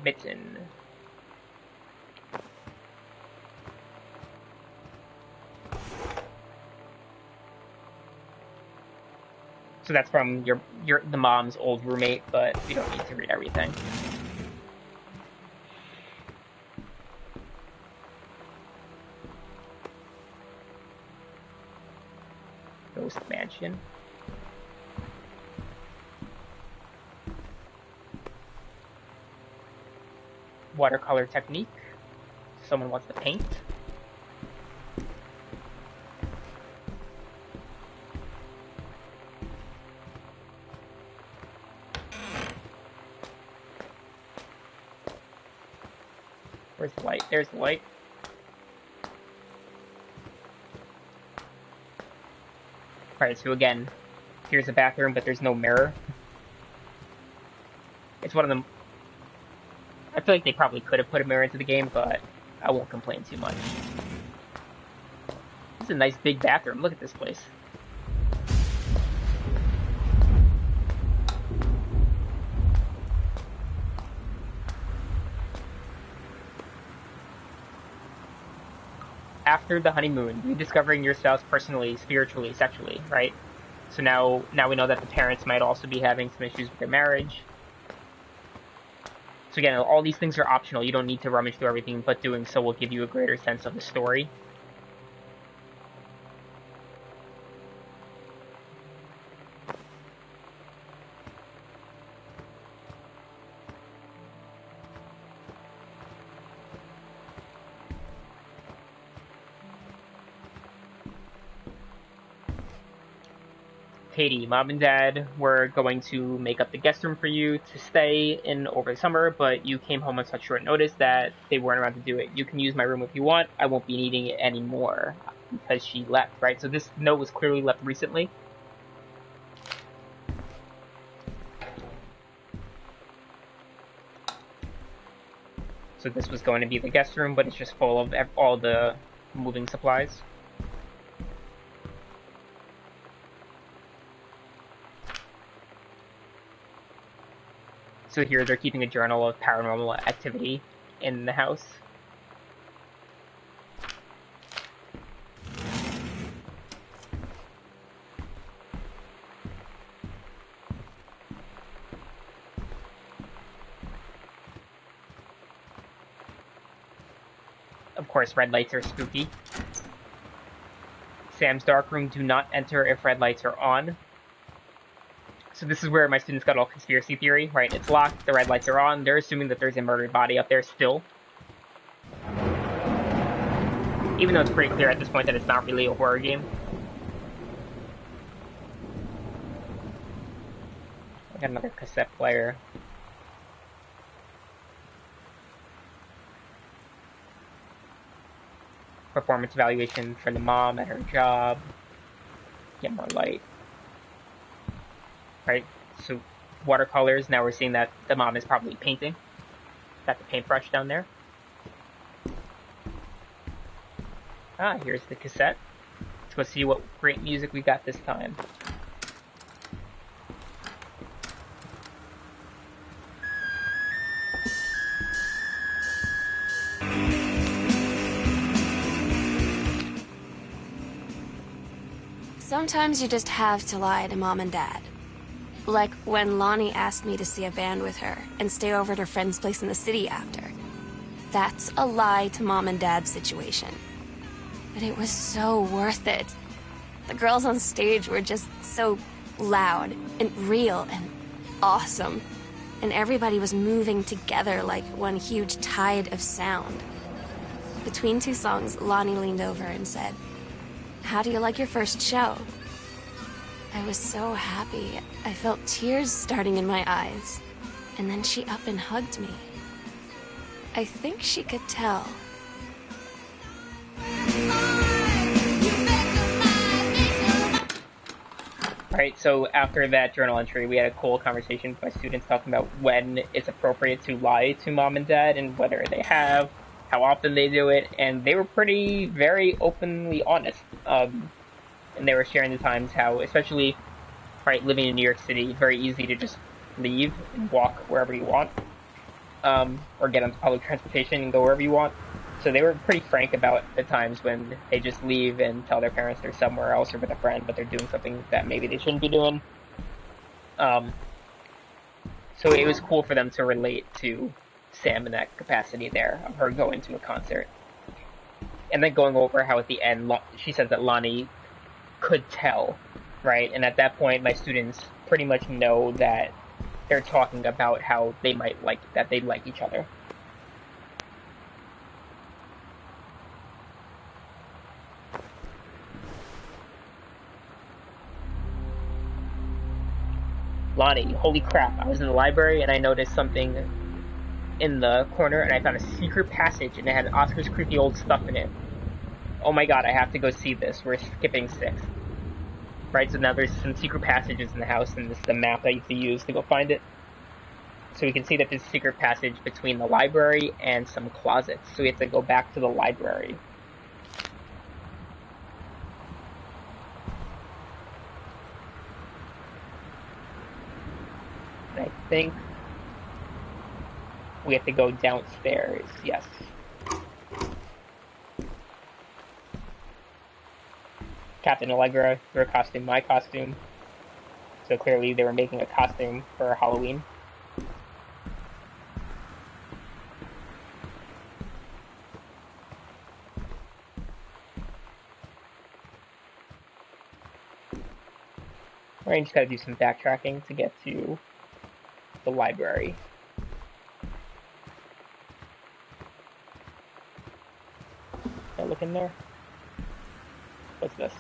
Mitten. So that's from the mom's old roommate, but you don't need to read everything. Ghost Mansion. Watercolor technique. Someone wants to paint. Where's the light? There's the light. Alright, so again, here's a bathroom, but there's no mirror. It's one of them. I feel like they probably could have put a mirror into the game, but I won't complain too much. This is a nice big bathroom. Look at this place. After the honeymoon, rediscovering yourselves personally, spiritually, sexually, right? So now we know that the parents might also be having some issues with their marriage. So again, all these things are optional. You don't need to rummage through everything, but doing so will give you a greater sense of the story. Katie, Mom and Dad were going to make up the guest room for you to stay in over the summer, but you came home on such short notice that they weren't around to do it. You can use my room if you want. I won't be needing it anymore because she left, right? So this note was clearly left recently. So this was going to be the guest room, but it's just full of all the moving supplies. So here they're keeping a journal of paranormal activity in the house. Of course, red lights are spooky. Sam's darkroom, do not enter if red lights are on. So this is where my students got all conspiracy theory, right? It's locked, the red lights are on, they're assuming that there's a murdered body up there still. Even though it's pretty clear at this point that it's not really a horror game. I got another cassette player. Performance evaluation for the mom at her job. Get more light. Right, so watercolors, now we're seeing that the mom is probably painting. Got the paintbrush down there. Ah, here's the cassette. Let's go see what great music we got this time. Sometimes you just have to lie to Mom and Dad. Like when Lonnie asked me to see a band with her and stay over at her friend's place in the city after. That's a lie to Mom and Dad situation. But it was so worth it. The girls on stage were just so loud and real and awesome. And everybody was moving together like one huge tide of sound. Between two songs, Lonnie leaned over and said, "How do you like your first show?" I was so happy. I felt tears starting in my eyes. And then she up and hugged me. I think she could tell. Alright, so after that journal entry, we had a cool conversation with my students talking about when it's appropriate to lie to Mom and Dad and whether they have, how often they do it, and they were very openly honest. And they were sharing the times how, especially, right, living in New York City, it's very easy to just leave and walk wherever you want, or get on public transportation and go wherever you want. So they were pretty frank about the times when they just leave and tell their parents they're somewhere else or with a friend, but they're doing something that maybe they shouldn't be doing. So it was cool for them to relate to Sam in that capacity there, of her going to a concert. And then going over how at the end, she says that Lonnie could tell, right? And at that point, my students pretty much know that they're talking about how they might like, that they like each other. Lonnie, holy crap, I was in the library and I noticed something in the corner and I found a secret passage and it had Oscar's creepy old stuff in it. Oh my god, I have to go see this. We're skipping 6. Right, so now there's some secret passages in the house, and this is the map that you have to use to go find it. So we can see that there's a secret passage between the library and some closets. So we have to go back to the library. And I think we have to go downstairs, yes. Captain Allegra, your costume, my costume. So clearly they were making a costume for Halloween. Right, just gotta do some backtracking to get to the library. Can I look in there? What's this?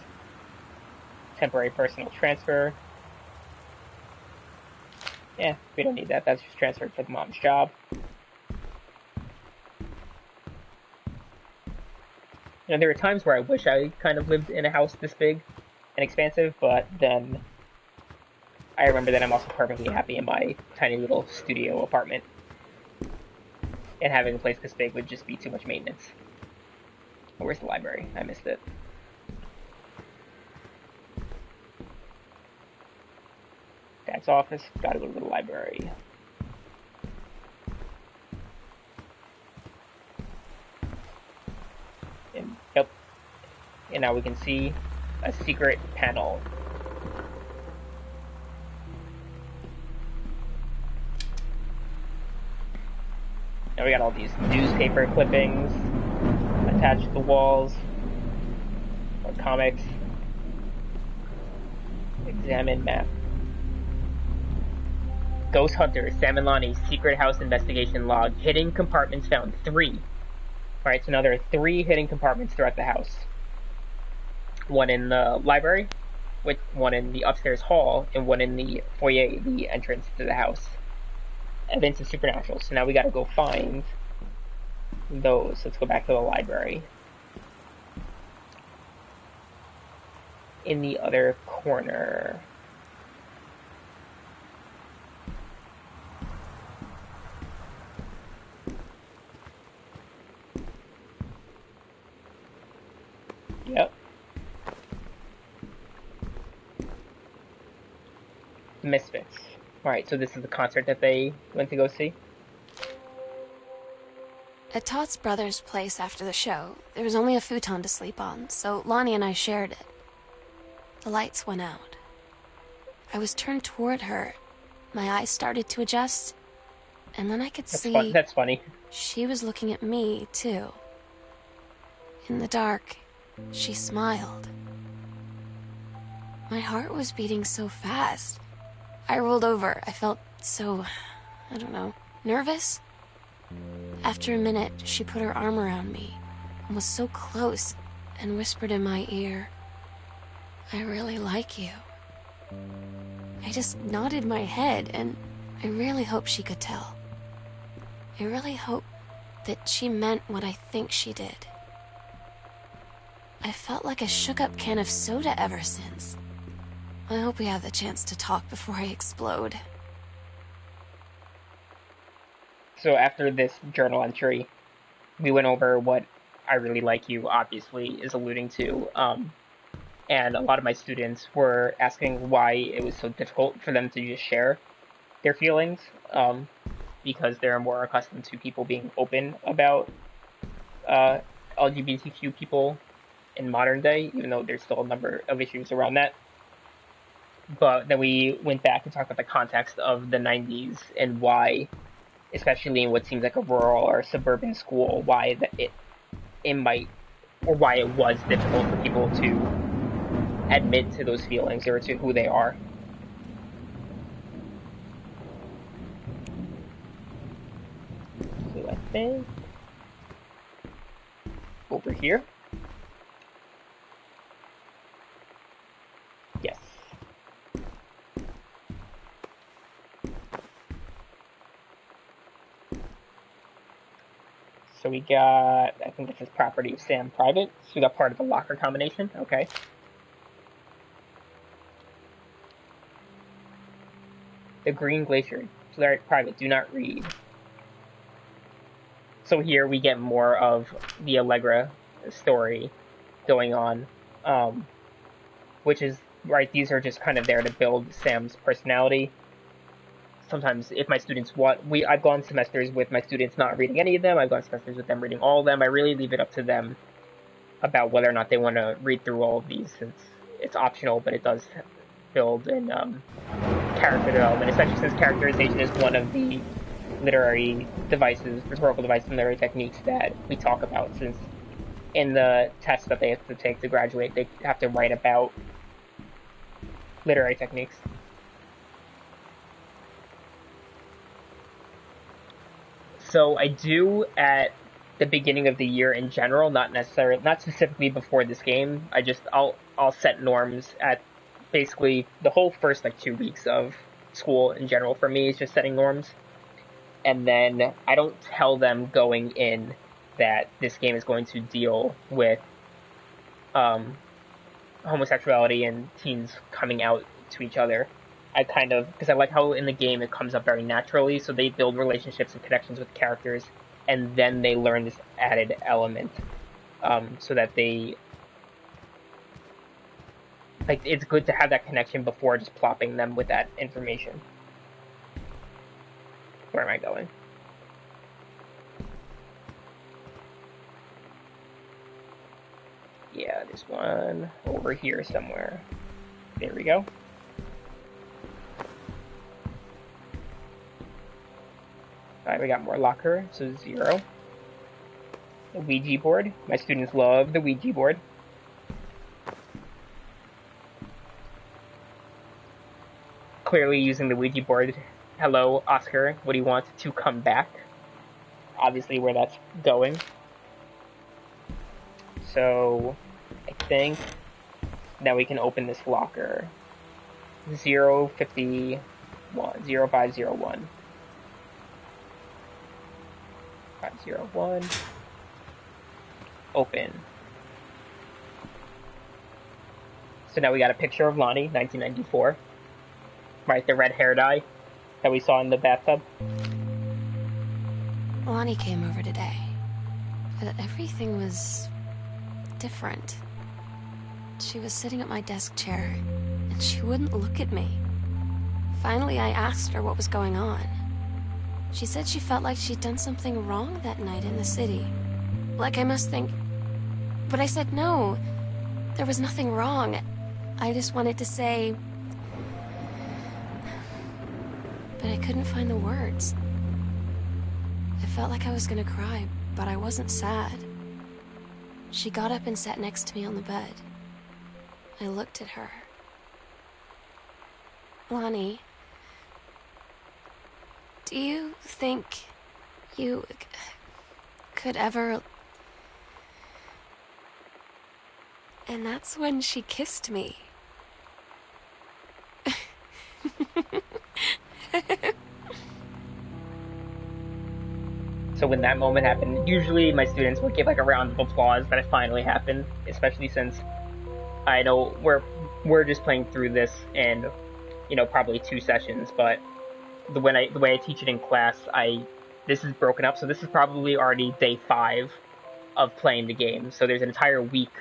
Temporary personal transfer. Yeah, we don't need that. That's just transferred for the mom's job. You know, there were times where I wish I kind of lived in a house this big and expansive, but then I remember that I'm also perfectly happy in my tiny little studio apartment. And having a place this big would just be too much maintenance. Oh, where's the library? I missed it. Dad's office, gotta go to the library. and now we can see a secret panel. Now we got all these newspaper clippings attached to the walls, or comics. Examine map. Ghost Hunter, Sam and Lonnie's secret house investigation log. Hidden compartments found 3. Alright, so now there are 3 hidden compartments throughout the house. One in the library, one in the upstairs hall, and one in the foyer, the entrance to the house. Evidence of supernatural. So now we gotta go find those. Let's go back to the library. In the other corner. Yep. Misfits. Alright, so this is the concert that they went to go see? At Todd's brother's place after the show, there was only a futon to sleep on, so Lonnie and I shared it. The lights went out. I was turned toward her. My eyes started to adjust, and then I could see... That's funny. She was looking at me, too. In the dark, she smiled. My heart was beating so fast. I rolled over. I felt so, I don't know, nervous. After a minute, she put her arm around me and was so close and whispered in my ear, "I really like you." I just nodded my head, and I really hope she could tell. I really hope that she meant what I think she did. I felt like a shook-up can of soda ever since. I hope we have the chance to talk before I explode. So after this journal entry, we went over what "I really like you" obviously is alluding to. And a lot of my students were asking why it was so difficult for them to just share their feelings, because they're more accustomed to people being open about LGBTQ people in modern day, even though there's still a number of issues around that. But then we went back and talked about the context of the 90s and why, especially in what seems like a rural or suburban school, why it might, or why it was difficult for people to admit to those feelings or to who they are. So I think over here. Yes. So we got, I think this is property of Sam private. So we got part of the locker combination. Okay. The Green Glacier. So they're private. Do not read. So here we get more of the Allegra story going on, which is, right, these are just kind of there to build Sam's personality. Sometimes if my students want, I've gone semesters with my students not reading any of them, I've gone semesters with them reading all of them. I really leave it up to them about whether or not they want to read through all of these, since it's optional, but it does build in character development, especially since characterization is one of the literary devices, rhetorical devices and literary techniques that we talk about, since in the test that they have to take to graduate, they have to write about literary techniques. So I do at the beginning of the year in general, not specifically before this game. I'll set norms at basically the whole first 2 weeks of school in general. For me, it's just setting norms, and then I don't tell them going in that this game is going to deal with homosexuality and teens coming out to each other. Because I like how in the game it comes up very naturally, so they build relationships and connections with characters, and then they learn this added element, so that they, it's good to have that connection before just plopping them with that information. Where am I going? Yeah, there's one over here somewhere. There we go. Alright, we got more locker, so 0. The Ouija board. My students love the Ouija board. Clearly using the Ouija board. Hello, Oscar. What do you want to come back? Obviously where that's going. So, I think now we can open this locker. 051. 0501. 501. Open. So now we got a picture of Lonnie, 1994. Right, the red hair dye that we saw in the bathtub. Lonnie came over today, but everything was different. She was sitting at my desk chair, and she wouldn't look at me. Finally, I asked her what was going on. She said she felt like she'd done something wrong that night in the city. Like I must think... But I said no. There was nothing wrong. I just wanted to say... But I couldn't find the words. I felt like I was gonna cry, but I wasn't sad. She got up and sat next to me on the bed. I looked at her. Lonnie, do you think you could ever... And that's when she kissed me. So when that moment happened, usually my students would give like a round of applause that it finally happened, especially since I know we're just playing through this in, you know, probably 2 sessions, but the way I teach it in class, this is broken up, so this is probably already day 5 of playing the game. So there's an entire week,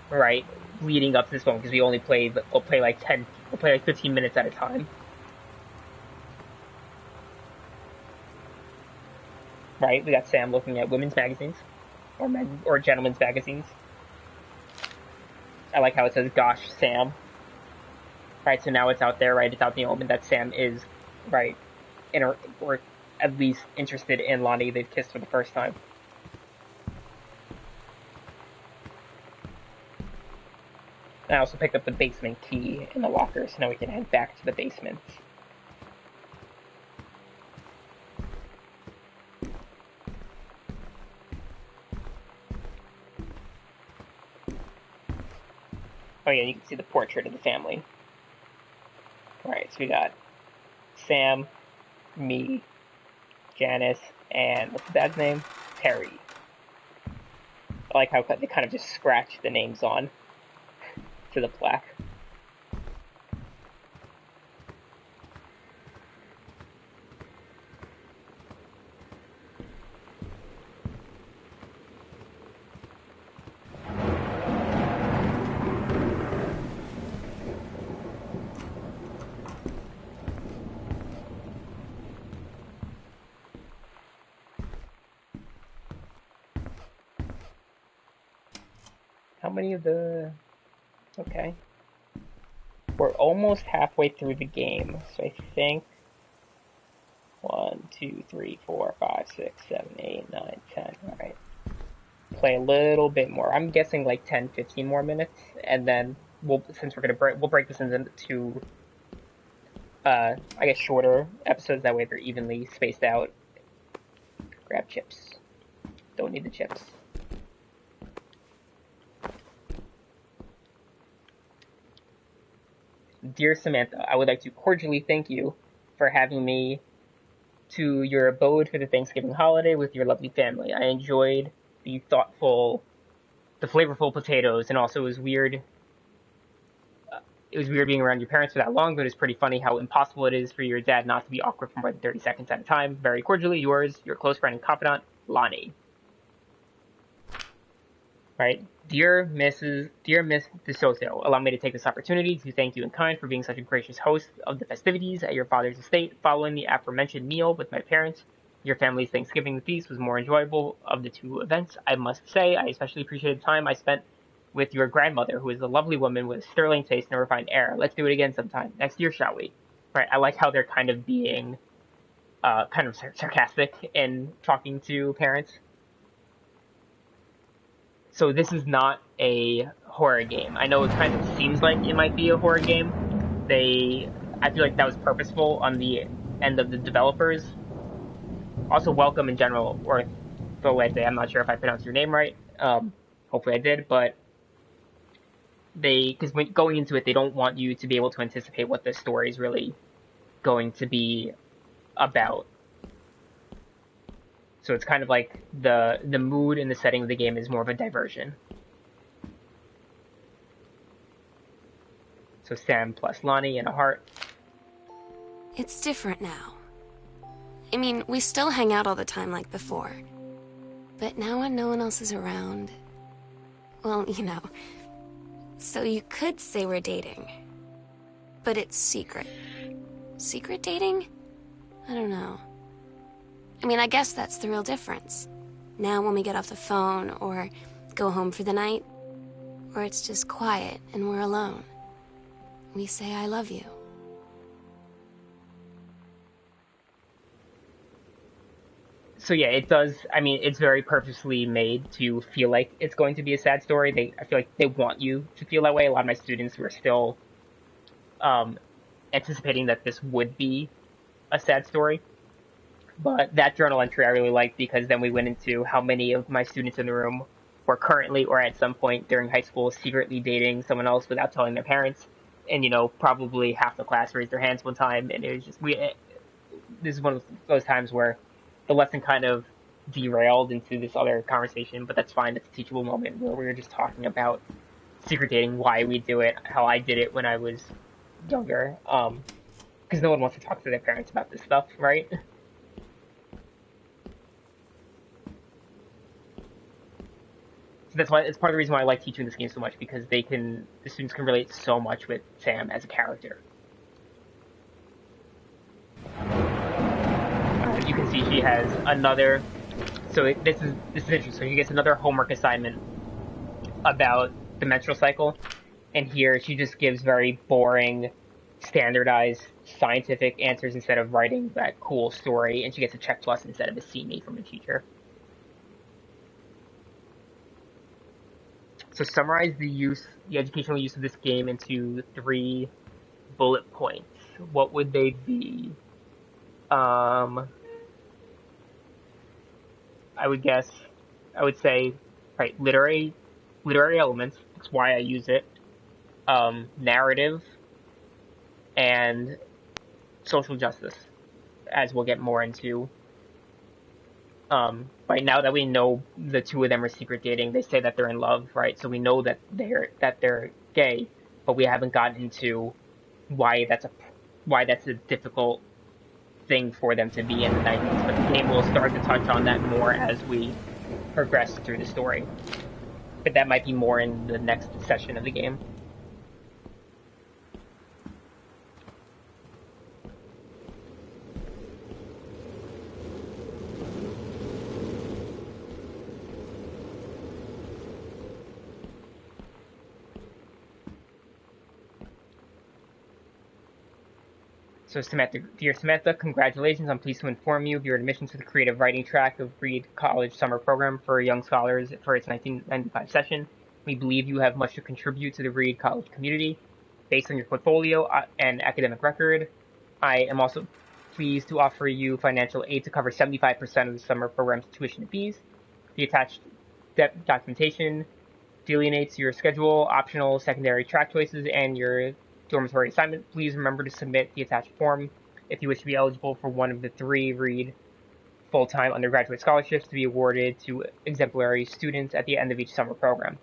right, leading up to this moment, because we'll play like 15 minutes at a time. Right, we got Sam looking at women's magazines, or gentlemen's magazines. I like how it says, "Gosh, Sam." Right, so now it's out there, right? It's out in the open that Sam is, right, or at least interested in Lonnie. They've kissed for the first time. And I also picked up the basement key in the locker, so now we can head back to the basement. Oh yeah, you can see the portrait of the family. Alright, so we got Sam, me, Janice, and what's the dad's name? Terry. I like how they kind of just scratch the names on to the plaque. How many of the... Okay. We're almost halfway through the game, so I think... 1, 2, 3, 4, 5, 6, 7, 8, 9, 10. Alright. Play a little bit more. I'm guessing like 10, 15 more minutes, and then since we're gonna we'll break this into I guess shorter episodes, that way they're evenly spaced out. Grab chips. Don't need the chips. Dear Samantha, I would like to cordially thank you for having me to your abode for the Thanksgiving holiday with your lovely family. I enjoyed the flavorful potatoes, and also it was weird. It was weird being around your parents for that long, but it's pretty funny how impossible it is for your dad not to be awkward for more than 30 seconds at a time. Very cordially yours, your close friend and confidant, Lonnie. Right? Dear Miss DeSoto, allow me to take this opportunity to thank you in kind for being such a gracious host of the festivities at your father's estate. Following the aforementioned meal with my parents, your family's Thanksgiving feast was more enjoyable of the 2 events. I must say, I especially appreciated the time I spent with your grandmother, who is a lovely woman with sterling taste and a refined air. Let's do it again sometime. Next year, shall we? Right. I like how they're kind of being kind of sarcastic in talking to parents. So this is not a horror game. I know it kind of seems like it might be a horror game. I feel like that was purposeful on the end of the developers. Also, welcome in general, or Tholete. I'm not sure if I pronounced your name right. Hopefully I did, but because when going into it, they don't want you to be able to anticipate what the story is really going to be about. So it's kind of like the mood and the setting of the game is more of a diversion. So Sam plus Lonnie and a heart. It's different now. I mean, we still hang out all the time like before. But now when no one else is around... Well, you know. So you could say we're dating. But it's secret. Secret dating? I don't know. I mean, I guess that's the real difference. Now when we get off the phone, or go home for the night, or it's just quiet and we're alone, we say I love you. So yeah, it does. I mean, it's very purposely made to feel like it's going to be a sad story. I feel like they want you to feel that way. A lot of my students were still anticipating that this would be a sad story. But that journal entry I really liked, because then we went into how many of my students in the room were currently or at some point during high school secretly dating someone else without telling their parents. And, probably half the class raised their hands one time. And it was just, this is one of those times where the lesson kind of derailed into this other conversation, but that's fine. It's a teachable moment where we were just talking about secret dating, why we do it, how I did it when I was younger. Because no one wants to talk to their parents about this stuff, right? So that's why it's part of the reason why I like teaching this game so much, because the students can relate so much with Sam as a character. You can see she has another. So this is interesting. So she gets another homework assignment about the menstrual cycle, and here she just gives very boring, standardized scientific answers instead of writing that cool story, and she gets a check plus instead of a C me from a teacher. So summarize the educational use of this game into 3 bullet points. What would they be? I would say, right, literary elements. That's why I use it. Narrative and social justice, as we'll get more into. Right now that we know the two of them are secret dating, they say that they're in love, right? So we know that they're gay, but we haven't gotten into why that's a difficult thing for them to be in the 90s. But the game will start to touch on that more as we progress through the story. But that might be more in the next session of the game. So Samantha, dear Samantha, congratulations. I'm pleased to inform you of your admission to the creative writing track of Reed College Summer Program for Young Scholars for its 1995 session. We believe you have much to contribute to the Reed College community. Based on your portfolio and academic record, I am also pleased to offer you financial aid to cover 75% of the summer program's tuition and fees. The attached documentation delineates your schedule, optional secondary track choices, and your dormitory assignment. Please remember to submit the attached form if you wish to be eligible for one of the 3 Reed full-time undergraduate scholarships to be awarded to exemplary students at the end of each summer program.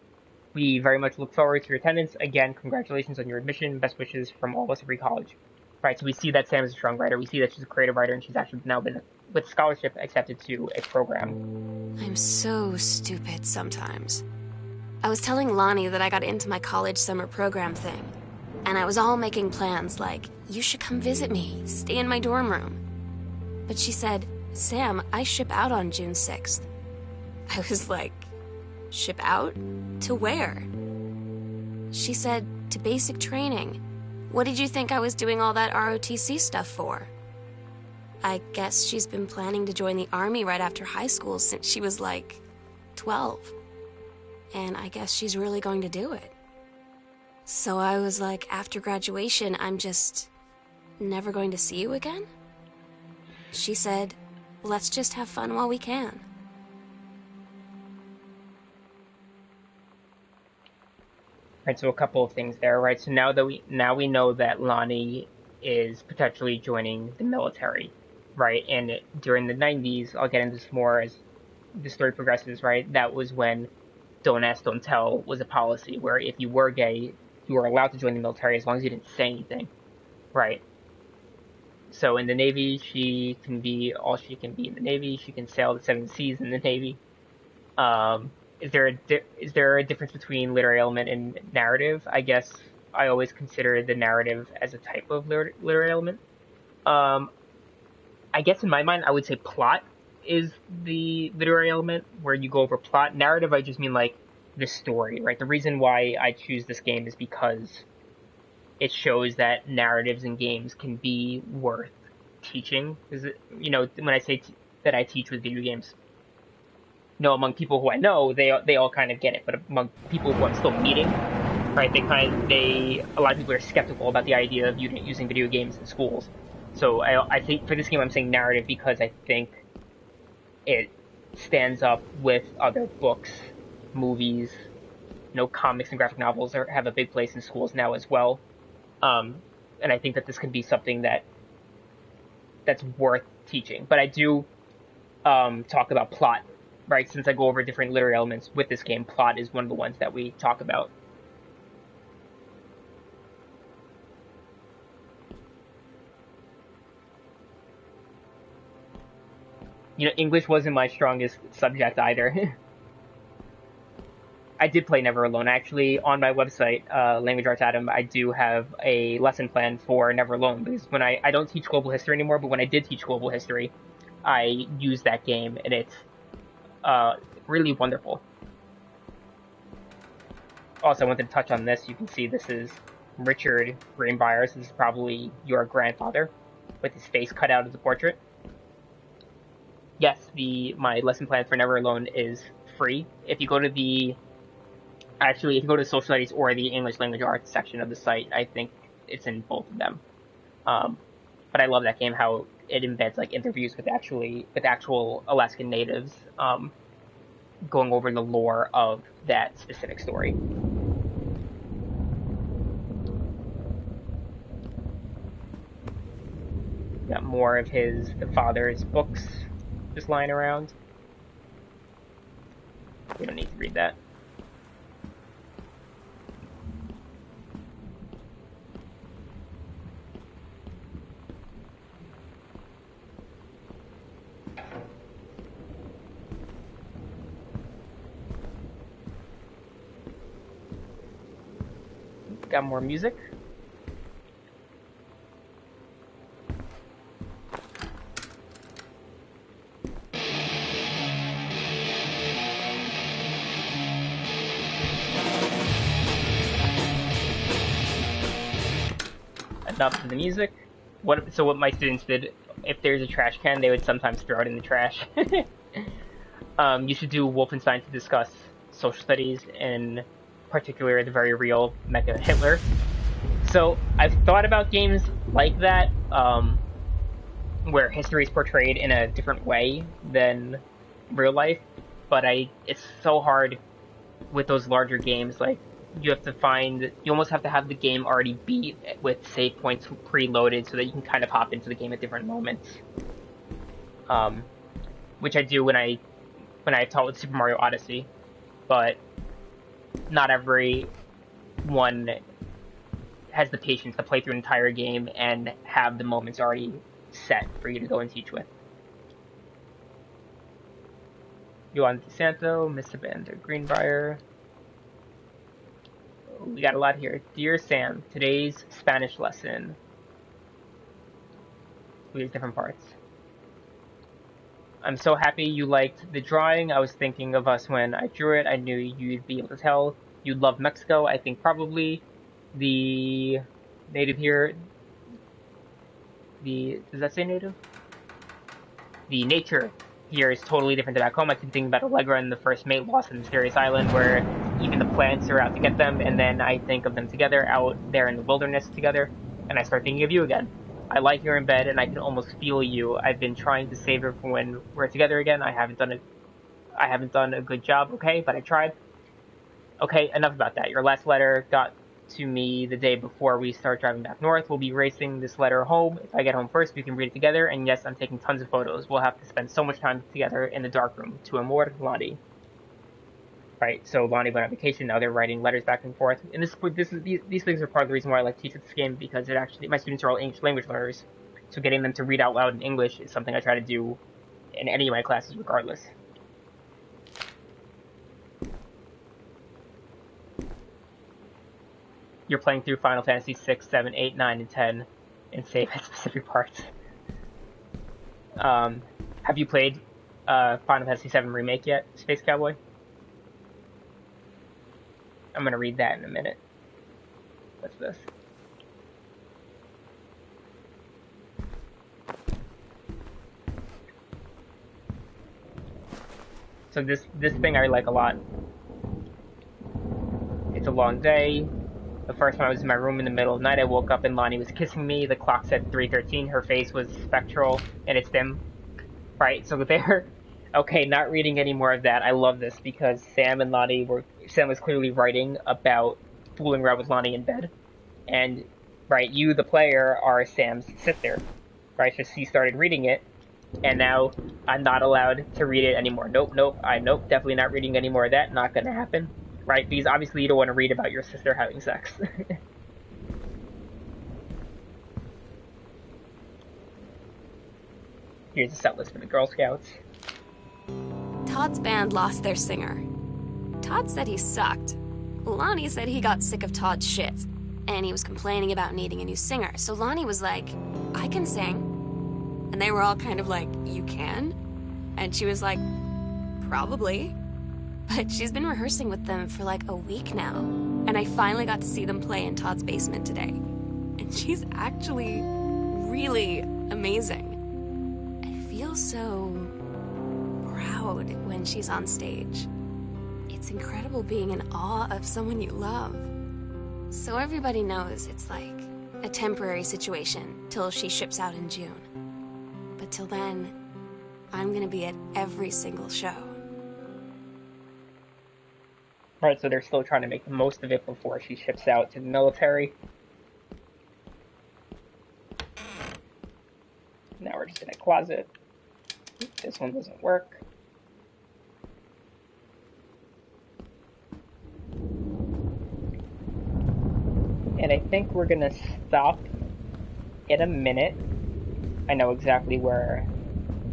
We very much look forward to your attendance. Again, congratulations on your admission. Best wishes from all of us at Reed College. Right, so we see that Sam is a strong writer. We see that she's a creative writer, and she's actually now been, with scholarship, accepted to a program. I'm so stupid sometimes. I was telling Lonnie that I got into my college summer program thing. And I was all making plans like, you should come visit me, stay in my dorm room. But she said, Sam, I ship out on June 6th. I was like, ship out? To where? She said, to basic training. What did you think I was doing all that ROTC stuff for? I guess she's been planning to join the army right after high school since she was like 12. And I guess she's really going to do it. So I was like, after graduation, I'm just never going to see you again? She said, let's just have fun while we can. Right, so a couple of things there, right? So now we know that Lonnie is potentially joining the military, right? And during the 90s, I'll get into this more as the story progresses, right? That was when don't ask, don't tell was a policy where if you were gay, you were allowed to join the military as long as you didn't say anything, right? So in the Navy, she can be all she can be in the Navy. She can sail the 7 seas in the Navy. Is there a difference between literary element and narrative? I guess I always consider the narrative as a type of literary element. I guess in my mind, I would say plot is the literary element where you go over plot. Narrative, I just mean like the story, right? The reason why I choose this game is because it shows that narratives in games can be worth teaching. Because, when I say that I teach with video games, among people who I know, they all kind of get it, but among people who I'm still meeting, right, a lot of people are skeptical about the idea of using video games in schools. So I think for this game I'm saying narrative because I think it stands up with other books, movies, comics and graphic novels have a big place in schools now as well. And I think that this can be something that's worth teaching. But I do talk about plot, right? Since I go over different literary elements with this game, plot is one of the ones that we talk about. English wasn't my strongest subject either. I did play Never Alone. Actually, on my website, Language Arts Adam, I do have a lesson plan for Never Alone, because when I don't teach global history anymore, but when I did teach global history, I used that game, and it's really wonderful. Also, I wanted to touch on this. You can see this is Richard Greenbrier. This is probably your grandfather, with his face cut out as a portrait. Yes, my lesson plan for Never Alone is free. If you go to the social studies or the English language arts section of the site, I think it's in both of them. But I love that game, how it embeds like interviews with actual Alaskan natives, going over the lore of that specific story. Got more of the father's books just lying around. We don't need to read that. Got more music. Enough of the music. What my students did, if there's a trash can, they would sometimes throw it in the trash. You should do Wolfenstein to discuss social studies, in particular the very real Mecha Hitler. So I've thought about games like that, where history is portrayed in a different way than real life, but it's so hard with those larger games. Like, you almost have to have the game already beat with save points preloaded so that you can kind of hop into the game at different moments. Which I do when I taught with Super Mario Odyssey, but not everyone has the patience to play through an entire game and have the moments already set for you to go and teach with. Joan DeSanto, Mr. Bender Greenbrier. We got a lot here. Dear Sam, today's Spanish lesson. These different parts. I'm so happy you liked the drawing. I was thinking of us when I drew it. I knew you'd be able to tell. You'd love Mexico. I think probably the native here, does that say native? The nature here is totally different than back home. I keep thinking about Allegra and the first mate lost on the mysterious island where even the plants are out to get them, and then I think of them together out there in the wilderness together, and I start thinking of you again. I lie here in bed and I can almost feel you. I've been trying to save her for when we're together again. I haven't done a good job, okay, but I tried. Okay, enough about that. Your last letter got to me the day before we start driving back north. We'll be racing this letter home. If I get home first, we can read it together. And yes, I'm taking tons of photos. We'll have to spend so much time together in the darkroom. To amor, Lonnie. Right, so Lonnie went on vacation. Now they're writing letters back and forth. And these things are part of the reason why I like teaching this game, because my students are all English language learners. So getting them to read out loud in English is something I try to do in any of my classes regardless. You're playing through Final Fantasy 6, 7, 8, 9, and 10 and save at specific parts. Have you played Final Fantasy 7 Remake yet, Space Cowboy? I'm going to read that in a minute. What's this? So this thing I like a lot. It's a long day. The first time I was in my room in the middle of the night, I woke up and Lonnie was kissing me. The clock said 3:13. Her face was spectral and it's dim. Right, so there. Okay, not reading any more of that. I love this because Sam was clearly writing about fooling around with Lonnie in bed. And, right, you, the player, are Sam's sister. Right, so she started reading it, and now I'm not allowed to read it anymore. Nope, definitely not reading any more of that. Not gonna happen. Right, because obviously you don't want to read about your sister having sex. Here's a set list for the Girl Scouts. Todd's band lost their singer. Todd said he sucked. Lonnie said he got sick of Todd's shit, and he was complaining about needing a new singer. So Lonnie was like, I can sing. And they were all kind of like, you can? And she was like, probably. But she's been rehearsing with them for like a week now. And I finally got to see them play in Todd's basement today. And she's actually really amazing. I feel so proud when she's on stage. It's incredible being in awe of someone you love. So everybody knows it's like a temporary situation till she ships out in June. But till then, I'm gonna be at every single show. Right, so they're still trying to make the most of it before she ships out to the military. Now we're just in a closet. This one doesn't work. And I think we're gonna stop in a minute. I know exactly where,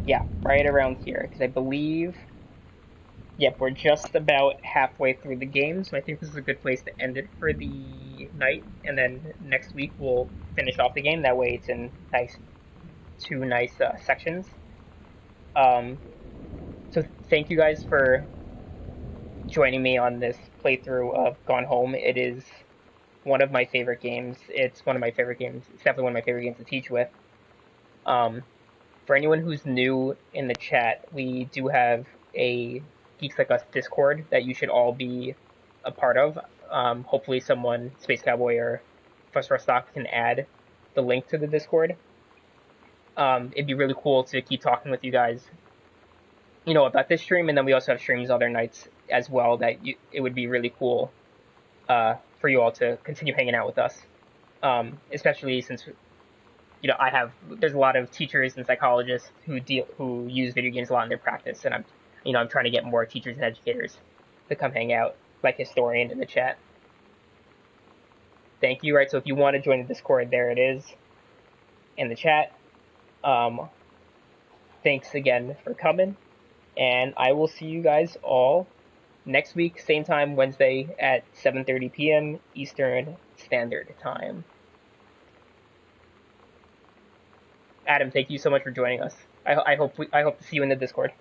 yeah, right around here, because I believe, yep, we're just about halfway through the game, so I think this is a good place to end it for the night, and then next week we'll finish off the game. That way it's in two nice sections. So thank you guys for joining me on this playthrough of Gone Home. It is one of my favorite games. It's one of my favorite games. It's definitely one of my favorite games to teach with. For anyone who's new in the chat, we do have a Geeks Like Us Discord that you should all be a part of. Hopefully someone, Space Cowboy or Professor Stock, can add the link to the Discord. It'd be really cool to keep talking with you guys, you know, about this stream, and then we also have streams other nights as well that it would be really cool for you all to continue hanging out with us, especially since, you know, there's a lot of teachers and psychologists who use video games a lot in their practice, and I'm trying to get more teachers and educators to come hang out, like Historian in the chat. Thank you. Right, so if you want to join the Discord, there it is in the chat. Thanks again for coming, and I will see you guys all next week, same time, Wednesday at 7:30 p.m. Eastern Standard Time. Adam, thank you so much for joining us. I hope to see you in the Discord.